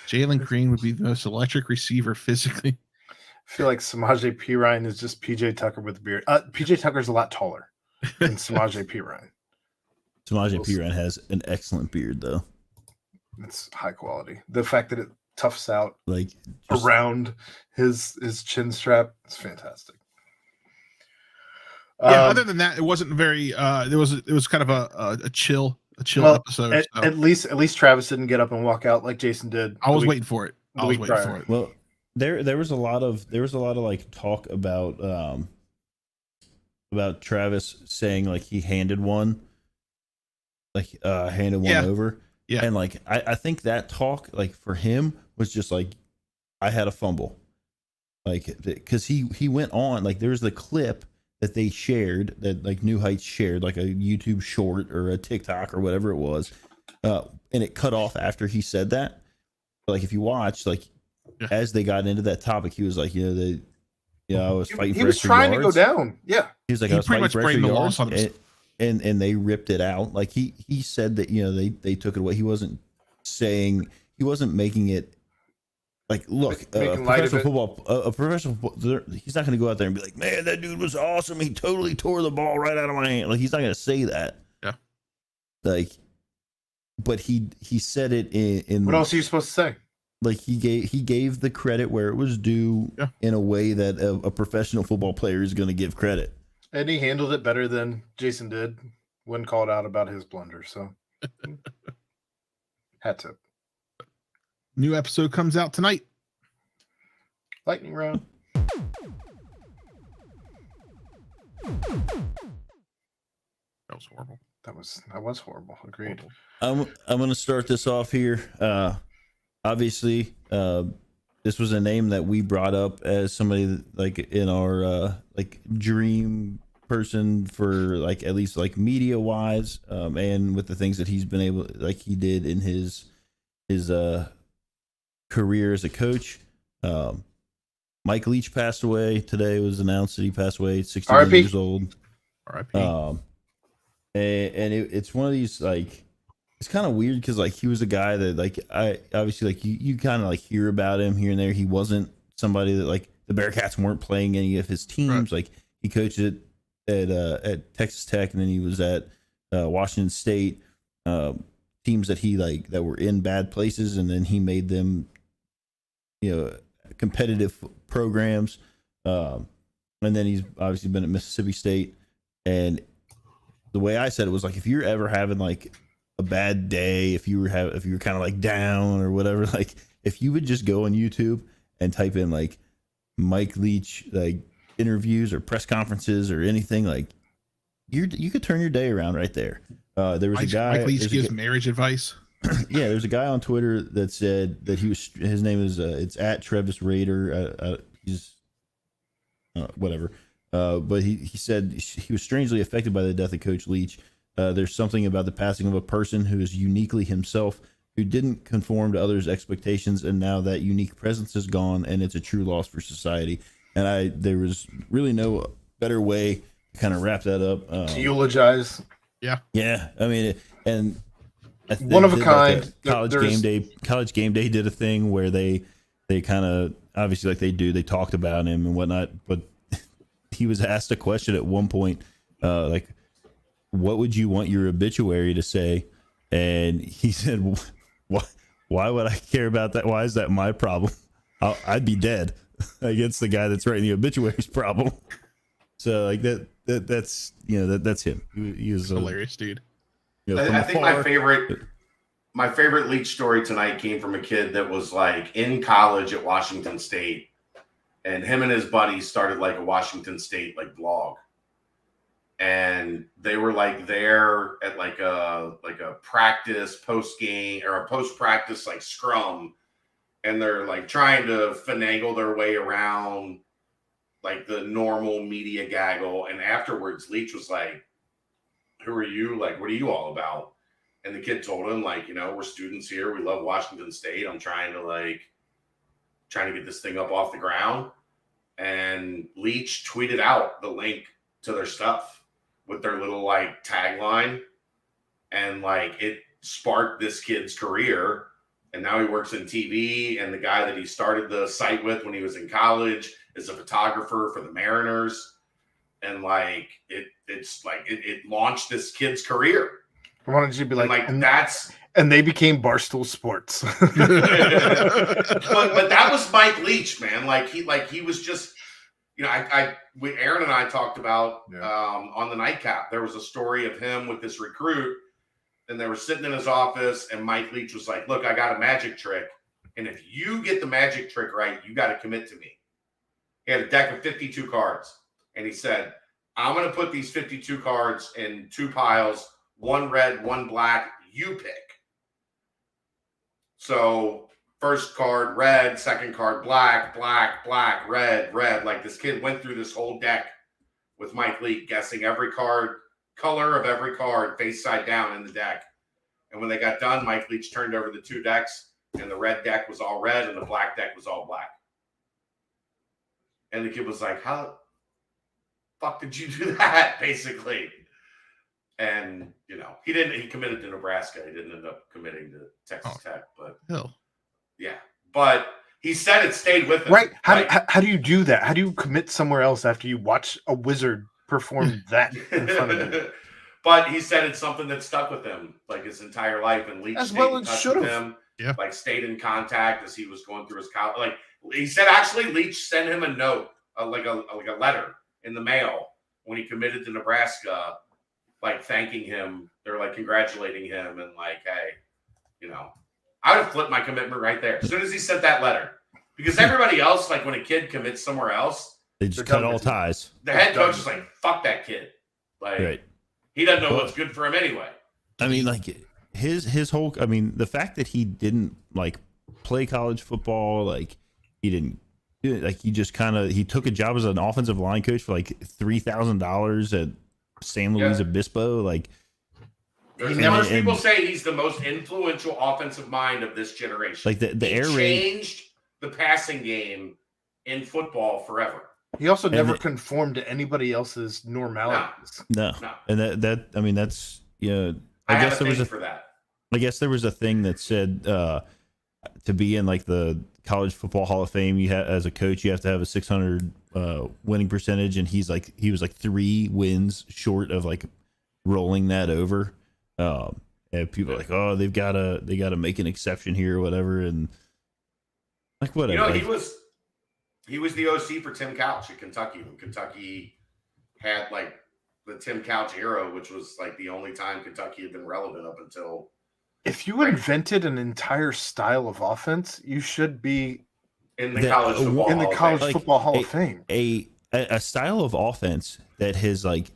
Jalen Green would be the most electric receiver physically. I feel like Samaje Perine is just PJ Tucker with a beard. PJ Tucker's a lot taller than Samaje Perine. Samaje Perine has an excellent beard, though. It's high quality. The fact that it toughs out like around his chin strap, it's fantastic. Yeah. Other than that, it wasn't very. It was kind of a chill episode. At least Travis didn't get up and walk out like Jason did. I was waiting for it. Well, there was a lot of like talk about Travis saying like he handed one over. Yeah. And like I think that talk like for him was just like I had a fumble. Like because he went on like there's the clip that they shared that like New Heights shared like a YouTube short or a TikTok or whatever it was. And it cut off after he said that. But like if you watch like as they got into that topic, he was like, I was fighting. He was trying to go down. Yeah. He was like, I was pretty much breaking the loss on him. And they ripped it out. Like he said that, they took it away. He wasn't making it like, look, a professional football, he's not going to go out there and be like, man, that dude was awesome. He totally tore the ball right out of my hand. Like, he's not going to say that. Yeah. Like, but he said it in what else are you supposed to say? Like he gave the credit where it was due in a way that a professional football player is going to give credit. And he handled it better than Jason did when called out about his blunder. So, hat tip. New episode comes out tonight. Lightning round. That was horrible. That was horrible. Agreed. I'm going to start this off here. Obviously, this was a name that we brought up as somebody that, like in our like dream person for like at least like media wise, and with the things that he's been able, like he did in his career as a coach. Mike Leach passed away today. It was announced that he passed away, 61 years old. R.I.P. And it's one of these like. It's kind of weird because like he was a guy that like I obviously like you kind of like hear about him here and there. He wasn't somebody that like the Bearcats weren't playing any of his teams. Right. Like he coached it at Texas Tech, and then he was at Washington State. Teams that he like that were in bad places, and then he made them, competitive programs. And then he's obviously been at Mississippi State. And the way I said it was like if you're ever having like a bad day, if you were kind of like down or whatever, like if you would just go on YouTube and type in like Mike Leach like interviews or press conferences or anything, like you could turn your day around right there. There was a guy. Mike Leach gives marriage advice. Yeah, there's a guy on Twitter that said that his name is it's at Travis Raider. He's whatever. But he said he was strangely affected by the death of Coach Leach. There's something about the passing of a person who is uniquely himself, who didn't conform to others' expectations, and now that unique presence is gone, and it's a true loss for society. And there was really no better way to kind of wrap that up. To eulogize. Yeah. I mean, and one of a kind. College Game Day did a thing where they kind of obviously like they talked about him and whatnot, but he was asked a question at one point, like, what would you want your obituary to say? And he said, why would I care about that? Why is that my problem? I'd be dead against the guy that's writing the obituary's problem. So like that's that's him. He was hilarious, dude. I think my favorite Leach story tonight came from a kid that was like in college at Washington State, and him and his buddies started like a Washington State like blog. and they were like there at like a practice post game or a post practice like scrum, and they're like trying to finagle their way around like the normal media gaggle. And afterwards, Leach was like, "Who are you? Like, what are you all about?" And the kid told him, like, we're students here. We love Washington State. I'm trying to get this thing up off the ground. And Leach tweeted out the link to their stuff with their little like tagline, and like it sparked this kid's career, and now he works in TV, and the guy that he started the site with when he was in college is a photographer for the Mariners, and like it launched this kid's career. I wanted you to be like, and they became Barstool Sports. but that was Mike Leach, man. He was just, Aaron and I talked about on the nightcap. There was a story of him with this recruit, and they were sitting in his office, and Mike Leach was like, "Look, I got a magic trick, and if you get the magic trick right, you got to commit to me." He had a deck of 52 cards, and he said, "I'm going to put these 52 cards in 2 piles, one red, one black. You pick." So first card red, second card black, black, black, red, red. Like this kid went through this whole deck with Mike Leach, guessing every card, color of every card, face side down in the deck. And when they got done, Mike Leach turned over the 2 decks, and the red deck was all red and the black deck was all black. And the kid was like, "How the fuck did you do that?" Basically. And, he committed to Nebraska. He didn't end up committing to Texas Tech, but yeah. But he said it stayed with him. Right. How do you do that? How do you commit somewhere else after you watch a wizard perform that in front of you? But he said it's something that stuck with him like his entire life, and Leach stayed in touch with him. Yeah. Like stayed in contact as he was going through his college. Like he said, actually, Leach sent him a note, like a letter in the mail when he committed to Nebraska, like thanking him. They're like congratulating him and like, "Hey, I would have flipped my commitment right there as soon as he sent that letter, because everybody else, like when a kid commits somewhere else, they just cut all ties. The head coach is like, "Fuck that kid." Like he doesn't know what's good for him anyway. I mean, like his whole, the fact that he didn't like play college football, like he didn't, like he took a job as an offensive line coach for like $3,000 at San Luis Obispo. Like people say he's the most influential offensive mind of this generation. Like the air raid changed the passing game in football forever. He also never conformed to anybody else's normalities. No. And that's I guess there was for that. I guess there was a thing that said to be in like the College Football Hall of Fame, as a coach, you have to have a 600 winning percentage, and he was like 3 wins short of like rolling that over. And people are like, "Oh, they gotta make an exception here or whatever," and like whatever. He was the OC for Tim Couch at Kentucky when Kentucky had like the Tim Couch era, which was like the only time Kentucky had been relevant up until. If you invented an entire style of offense, you should be in the college football Hall of Fame. A style of offense that has like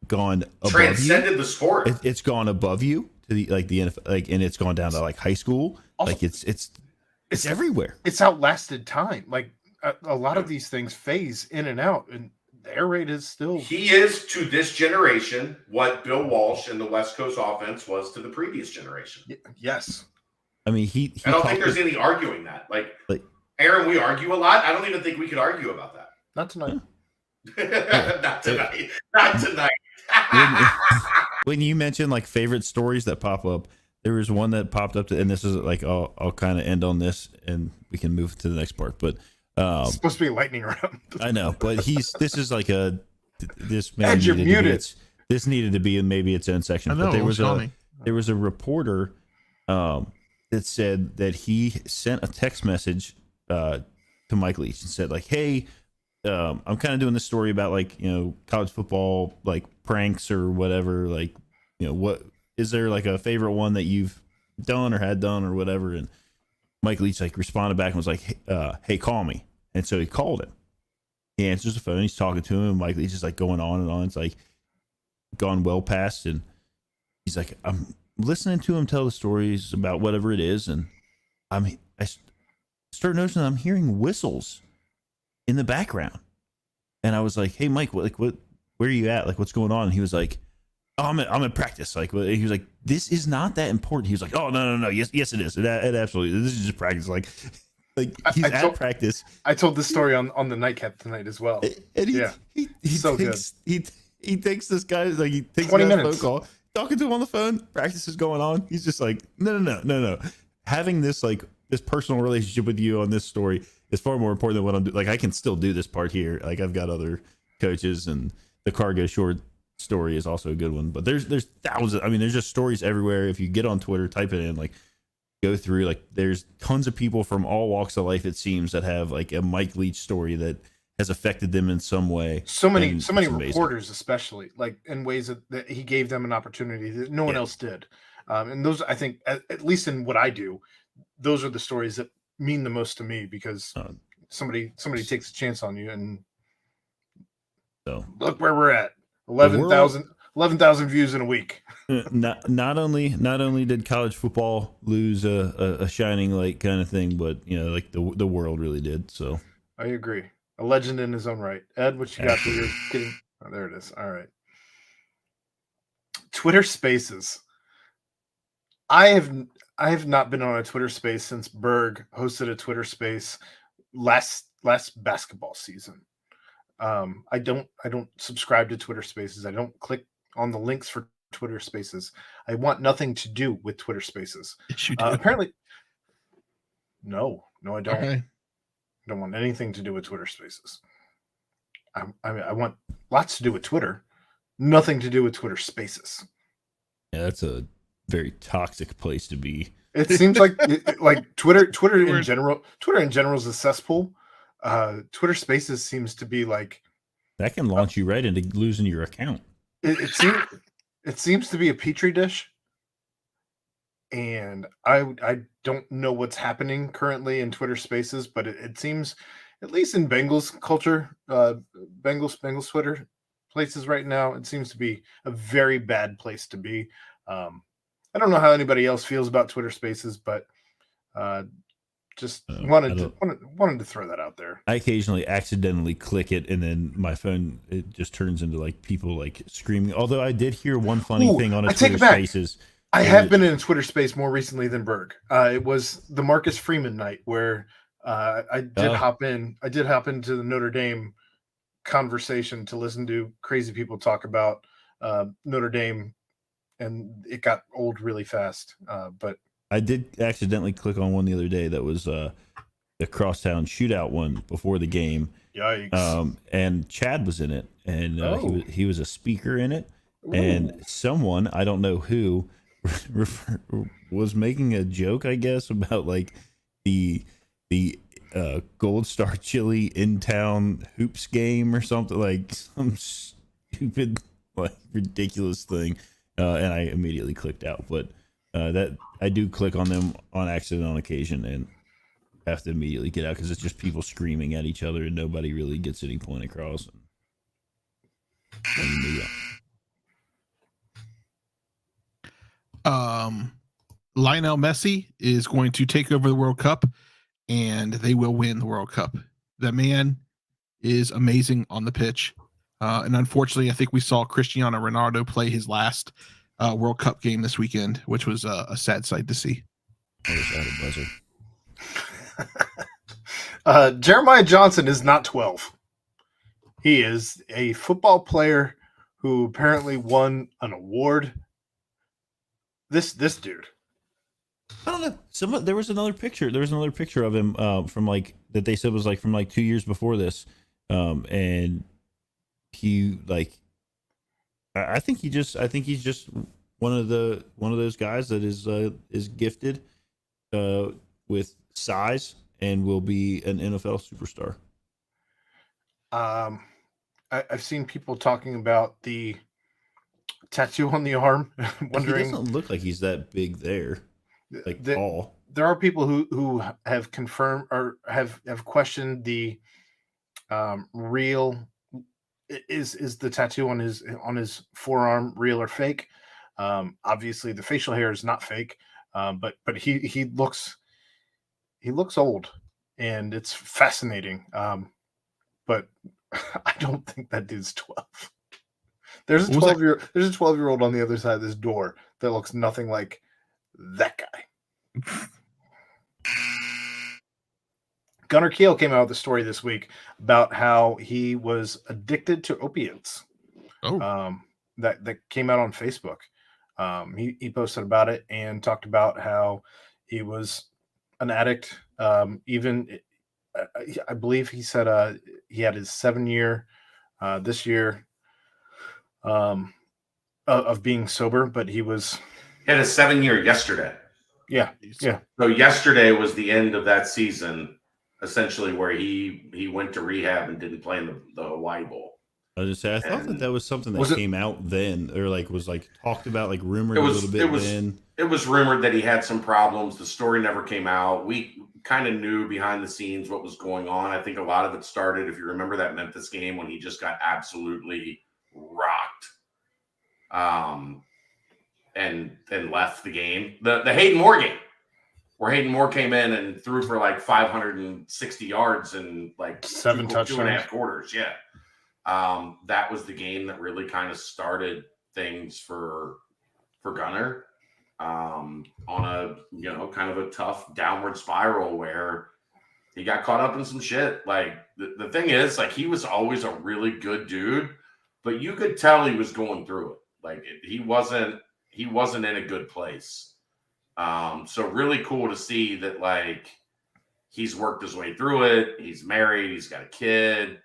gone above transcended the sport. It's gone above you to the NFL, like, and it's gone down to like high school. Also, like it's everywhere. It's outlasted time. Like a lot of these things phase in and out, and the air raid is still. He is to this generation what Bill Walsh and the West Coast offense was to the previous generation. Yes. I mean, I don't think there's any arguing that. Like Aaron, we argue a lot. I don't even think we could argue about that. Not tonight. Not tonight. Not tonight. When you mentioned like favorite stories that pop up, there was one that popped up, and this is like I'll kind of end on this, and we can move to the next part. But it's supposed to be a lightning round. I know, but this is like this Ed, you're muted. This needed to be in maybe its own section. But there was a reporter that said that he sent a text message to Mike Leach and said like, "Hey, I'm kind of doing this story about like, college football, like pranks or whatever. Like, what is there like a favorite one that you've done or had done or whatever?" And Mike Leach like responded back and was like, "Hey, call me." And so he called him. He answers the phone. He's talking to him. Mike Leach is like going on and on. It's like, gone well past, and he's like, I'm listening to him tell the stories about whatever it is, and I start noticing that I'm hearing whistles in the background, and I was like, hey Mike, what where are you at, like what's going on? And he was like, oh, I'm at practice. Like he was like, this is not that important. He was like, oh no, yes it is, it absolutely, this is just practice. Like he's at practice. I told this story on the nightcap tonight as well. And he so takes, good. He takes this guy, like he takes 20 a minutes phone call, talking to him on the phone, practice is going on. He's just like, no. Having this like this personal relationship with you on this story is far more important than what I'm doing. Like I can still do this part here. Like I've got other coaches, and the cargo short story is also a good one. But there's thousands. I mean, there's just stories everywhere. If you get on Twitter, type it in, like go through, like there's tons of people from all walks of life, it seems, that have like a Mike Leach story that has affected them in some way. So many reporters, especially, like in ways that he gave them an opportunity that no one else did. And those, I think, at least in what I do, those are the stories that mean the most to me, because somebody takes a chance on you. And so look where we're at. 11,000 views in a week. not only did college football lose a shining light kind of thing, but like the world really did. So I agree. A legend in his own right. Ed, what you got for your getting? Oh, there it is. All right. Twitter Spaces. I have not been on a Twitter Space since Berg hosted a Twitter Space last basketball season. I don't subscribe to Twitter Spaces. I don't click on the links for Twitter Spaces. I want nothing to do with Twitter Spaces. Yes, you do. Apparently, no, I don't. Okay. I don't want anything to do with Twitter Spaces. I want lots to do with Twitter, nothing to do with Twitter Spaces. Yeah, that's a very toxic place to be. It seems like Twitter in general. Twitter in general is a cesspool. Twitter Spaces seems to be like that can launch you right into losing your account. It seems to be a petri dish, and I don't know what's happening currently in Twitter Spaces, but it seems, at least in Bengals culture, Bengals Twitter places right now, it seems to be a very bad place to be. I don't know how anybody else feels about Twitter Spaces, but just wanted to throw that out there. I occasionally accidentally click it, and then my phone, it just turns into like people like screaming. Although I did hear one funny thing on a Twitter Spaces. I have been in a Twitter Space more recently than Berg. It was the Marcus Freeman night where I did hop into the Notre Dame conversation to listen to crazy people talk about Notre Dame, and it got old really fast. But I did accidentally click on one the other day that was the Crosstown Shootout one before the game. Yikes! And Chad was in it, and he was a speaker in it. Ooh. And someone, I don't know who, was making a joke, I guess, about like the Gold Star Chili in town hoops game or something, like some stupid, like ridiculous thing. And I immediately clicked out. But that I do click on them on accident on occasion and have to immediately get out, because it's just people screaming at each other and nobody really gets any point across. Lionel Messi is going to take over the World Cup, and they will win the World Cup. The man is amazing on the pitch. And unfortunately, I think we saw Cristiano Ronaldo play his last World Cup game this weekend, which was a sad sight to see. I wish I had a buzzer. Jeremiah Johnson is not 12. He is a football player who apparently won an award. This dude. I don't know. There was another picture. There was another picture of him from like that they said was like from like 2 years before this, and he like. I think he's just one of those guys that is gifted with size and will be an NFL superstar. I've seen people talking about the tattoo on the arm, wondering. He doesn't look like he's that big there, like tall. There are people who have confirmed or have questioned the real is the tattoo on his forearm real or fake? Obviously, the facial hair is not fake, but he looks old, and it's fascinating. But I don't think that dude's 12. There's a 12-year-old on the other side of this door that looks nothing like that guy. Gunnar Kiel came out with a story this week about how he was addicted to opiates. That came out on Facebook. He posted about it and talked about how he was an addict. Even I believe he said he had his 7-year this year of being sober, but he had a 7-year yesterday. Yeah. So yesterday was the end of that season, essentially, where he went to rehab and didn't play in the Hawaii Bowl. I was just saying, I thought that was something that came out then, or was talked about, rumored a little bit then. It was rumored that he had some problems. The story never came out. We kind of knew behind the scenes what was going on. I think a lot of it started, if you remember that Memphis game, when he just got absolutely rocked, and left the game. The Hayden Moore game, where Hayden Moore came in and threw for 560 yards and 7 touchdowns, 2.5 quarters. Yeah. That was the game that really kind of started things for Gunnar, on a, kind of a tough downward spiral where he got caught up in some shit. The thing is, he was always a really good dude, but you could tell he was going through it. He wasn't in a good place. So really cool to see that, he's worked his way through it. He's married. He's got a kid.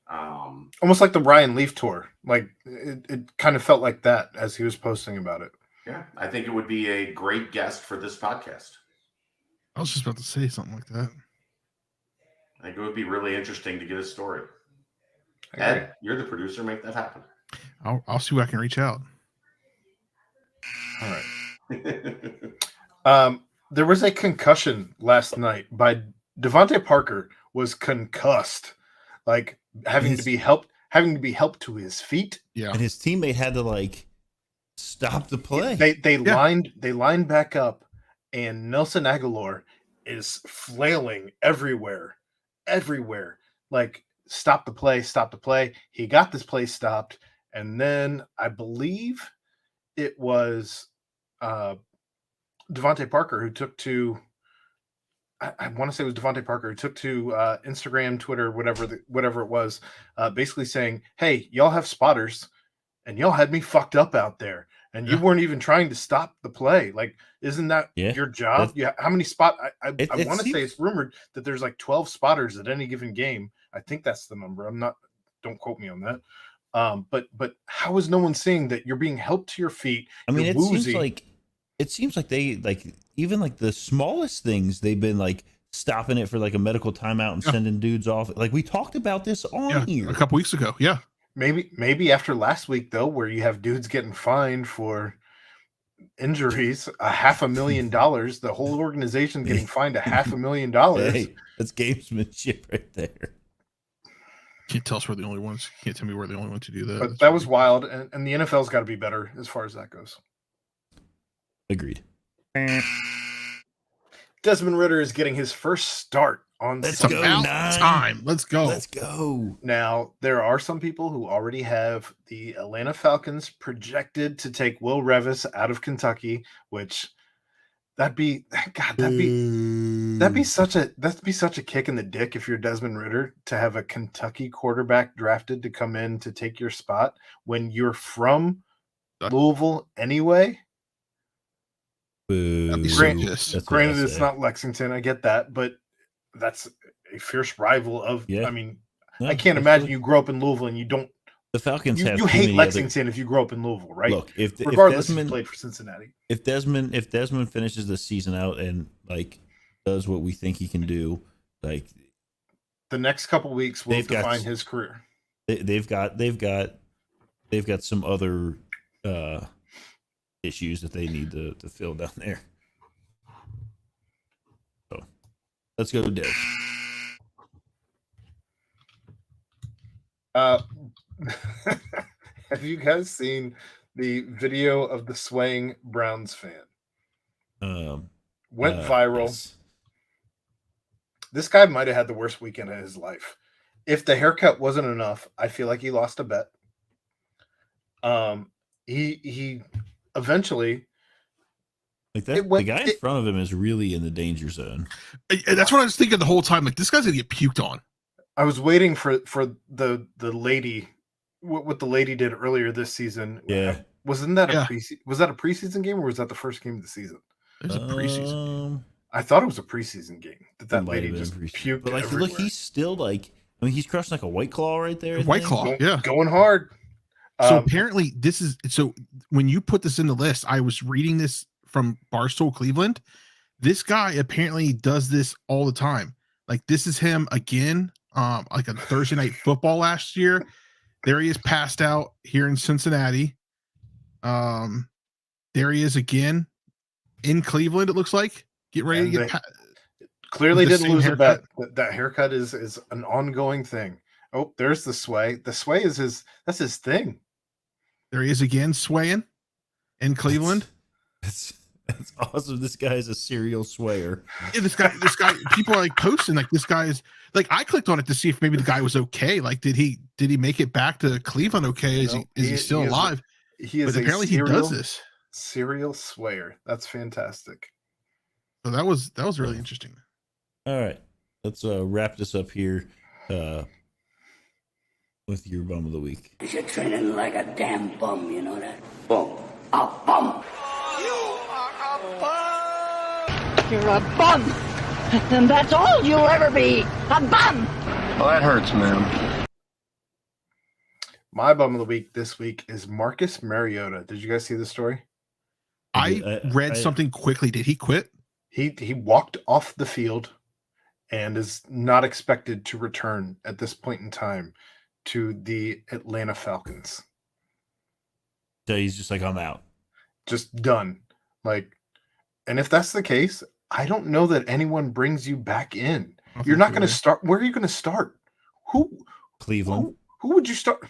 Almost like the Ryan Leaf tour. It kind of felt like that as he was posting about it. Yeah, I think it would be a great guest for this podcast. I was just about to say something like that. I think it would be really interesting to get his story. Ed, you're the producer. Make that happen. I'll see what I can reach out. All right. There was a concussion last night by Devontae Parker. Was concussed, having to be helped to his feet. Yeah, and his teammate had to stop the play. They lined back up, and Nelson Aguilar is flailing everywhere. Stop the play. He got this play stopped, and then I believe it was Devontae Parker who took to. I want to say it was Devontae Parker who took to Instagram, Twitter, whatever it was, basically saying, "Hey, y'all have spotters, and y'all had me fucked up out there, and you weren't even trying to stop the play. Isn't that your job? How many spot? I want to say it's rumored that there's 12 spotters at any given game. I think that's the number. Don't quote me on that. But how is no one seeing that you're being helped to your feet? I mean, it seems like they even the smallest things they've been stopping it for a medical timeout and sending dudes off. We talked about this on here a couple weeks ago. Yeah, maybe after last week though, where you have dudes getting fined for injuries, $500,000. The whole organization getting fined $500,000. Hey, that's gamesmanship right there. Can't tell us we're the only ones. Can't tell me we're the only ones to do that. But that was wild, and the NFL's got to be better as far as that goes. Agreed. Desmond Ridder is getting his first start on time. Let's go. Now, there are some people who already have the Atlanta Falcons projected to take Will Levis out of Kentucky, which that'd be such a kick in the dick if you're Desmond Ridder to have a Kentucky quarterback drafted to come in to take your spot when you're from Louisville anyway. Granted, it's not Lexington. I get that, but that's a fierce rival of. Yeah. I mean, I can't imagine you grow up in Louisville and you don't. The Falcons you hate Lexington if you grow up in Louisville, right? Look, regardless if you played for Cincinnati. If Desmond finishes the season out and does what we think he can do, the next couple weeks will define his career. They've got some other issues that they need to fill down there. So let's go to Des. Have you guys seen the video of the swaying Browns fan? Went viral. Yes. This guy might have had the worst weekend of his life. If the haircut wasn't enough, I feel like he lost a bet. He eventually, Like that, the guy in front of him is really in the danger zone. That's what I was thinking the whole time. Like, this guy's gonna get puked on. I was waiting for the lady, what the lady did earlier this season. Yeah, wasn't that was that a preseason game or was that the first game of the season? It was a preseason. I thought it was a preseason game that lady just puked. But like, everywhere. look, he's still like, I mean, he's crushing like a White Claw right there. White Claw, yeah, going hard. So apparently, this is so. When you put this in the list, I was reading this from Barstool Cleveland. This guy apparently does this all the time. Like, this is him again. Like on Thursday Night Football last year. There he is, passed out here in Cincinnati. There he is again in Cleveland. It looks like get ready to get. Clearly didn't lose a bet. That haircut is an ongoing thing. Oh, there's the sway. The sway is that's his thing. There he is again, swaying in Cleveland. That's awesome. This guy is a serial swayer. Yeah, this guy. People are like posting like this guy is like. I clicked on it to see if maybe the guy was okay. Like, did he make it back to Cleveland okay? Is he still alive? He is. But apparently he does this. Serial swayer. That's fantastic. So that was really interesting. All right, let's wrap this up here with your bum of the week. You're training like a damn bum, you know that? Bum. A bum. You are a bum. You're a bum. And that's all you'll ever be. A bum. Well, that hurts, man. My bum of the week this week is Marcus Mariota. Did you guys see this story? I read something quickly. Did he quit? He walked off the field and is not expected to return at this point in time to the Atlanta Falcons. So he's just like, I'm out. Just done. Like, and if that's the case, I don't know that anyone brings you back in. You're not going to start. Where are you going to start? Who? Cleveland. Who would you start?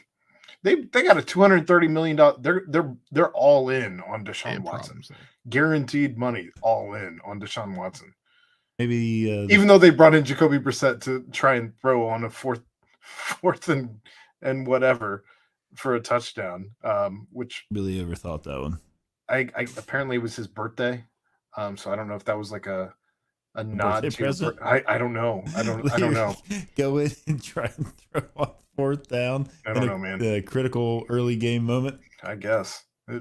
They got a $230 million. They're all in on Deshaun Watson. Guaranteed money, all in on Deshaun Watson. Maybe even though they brought in Jacoby Brissett to try and throw on a fourth and whatever for a touchdown, which really overthought that one. I apparently it was his birthday, so I don't know if that was like a nod to. I don't know. I don't know. Go in and try and throw on fourth down. I don't know, man. The critical early game moment. I guess I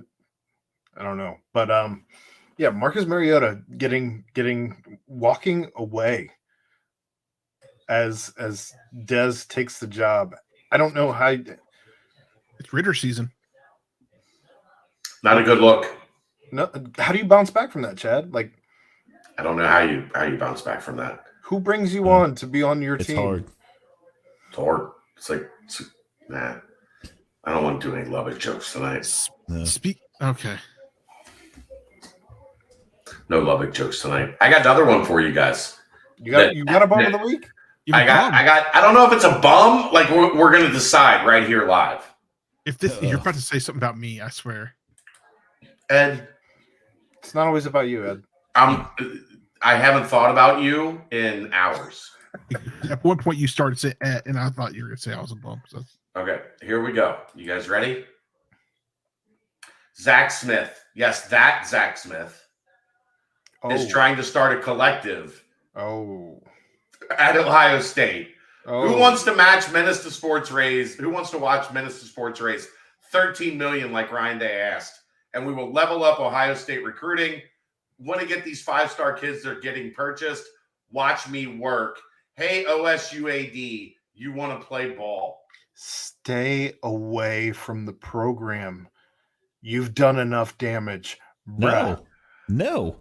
don't know, but yeah, Marcus Mariota walking away as Dez takes the job. I don't know how. It's Ritter season. Not a good look. No, how do you bounce back from that, Chad? Like, I don't know how you bounce back from that. Who brings you on to be on your team? Hard. It's hard. It's like, nah. I don't want to do any Lubbock jokes tonight. No. Okay. No Lubbock jokes tonight. I got another one for you guys. You got a bum of the week? I don't know if it's a bum. Like we're gonna decide right here live. If this you're about to say something about me, I swear. Ed, it's not always about you, Ed. I haven't thought about you in hours. At one point you started saying Ed, and I thought you were gonna say I was a bum. So. Okay, here we go. You guys ready? Zach Smith. Yes, that Zach Smith is trying to start a collective at Ohio State. Who wants to match Menace to Sports raise? Who wants to watch Menace to Sports raise $13 million like Ryan Day asked? And we will level up Ohio State recruiting. Want to get these 5-star kids that are getting purchased? Watch me work. Hey, OSUAD, you want to play ball? Stay away from the program. You've done enough damage, bruh. No.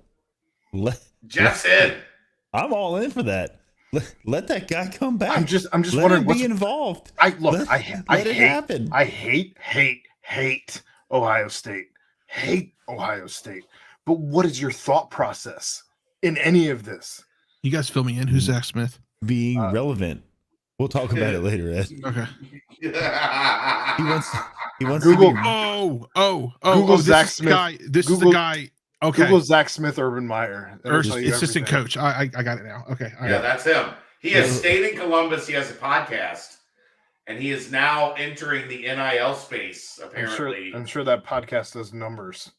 Jeff's in. I'm all in for that. Let that guy come back. I'm just let wondering. Him be involved. I hate Ohio State. Hate Ohio State. But what is your thought process in any of this? You guys fill me in. Who's Zach Smith? Being relevant. We'll talk about it later, Ed. Okay. He wants Google. to be, Google this Zach is Smith. the guy. This is Google- the guy. Okay. Google Zach Smith, Urban Meyer. That'll tell you Assistant everything. coach. I got it now. Okay. All Yeah, right. that's him. He has stayed in Columbus. He has a podcast, and he is now entering the NIL space. Apparently, I'm sure that podcast does numbers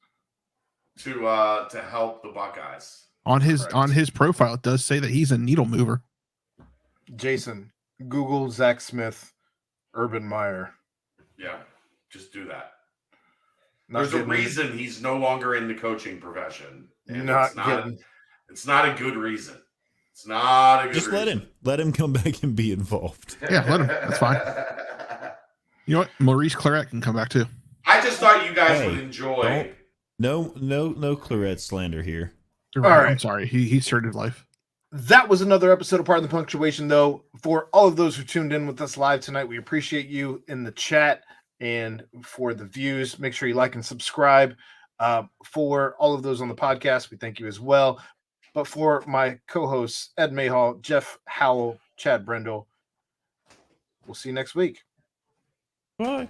to help the Buckeyes. On Correct. his profile, it does say that he's a needle mover. Jason, Google Zach Smith, Urban Meyer. Yeah, just do that. Not There's a getting- reason he's no longer in the coaching profession. And Not it's not a good reason. It's not a good just reason. let him come back and be involved. Yeah, let him. That's fine. You know what? Maurice Claret can come back too. I just thought you guys Hey, would enjoy. No Claret slander here. You're All right. right. I'm sorry. He started life. That was another episode of Pardon the Punctuation, though. For all of those who tuned in with us live tonight, we appreciate you in the chat and for the views. Make sure you like and subscribe. For all of those on the podcast, we thank you as well. But for my co-hosts, Ed Mayhall, Jeff Howell, Chad Brendel, we'll see you next week. Bye.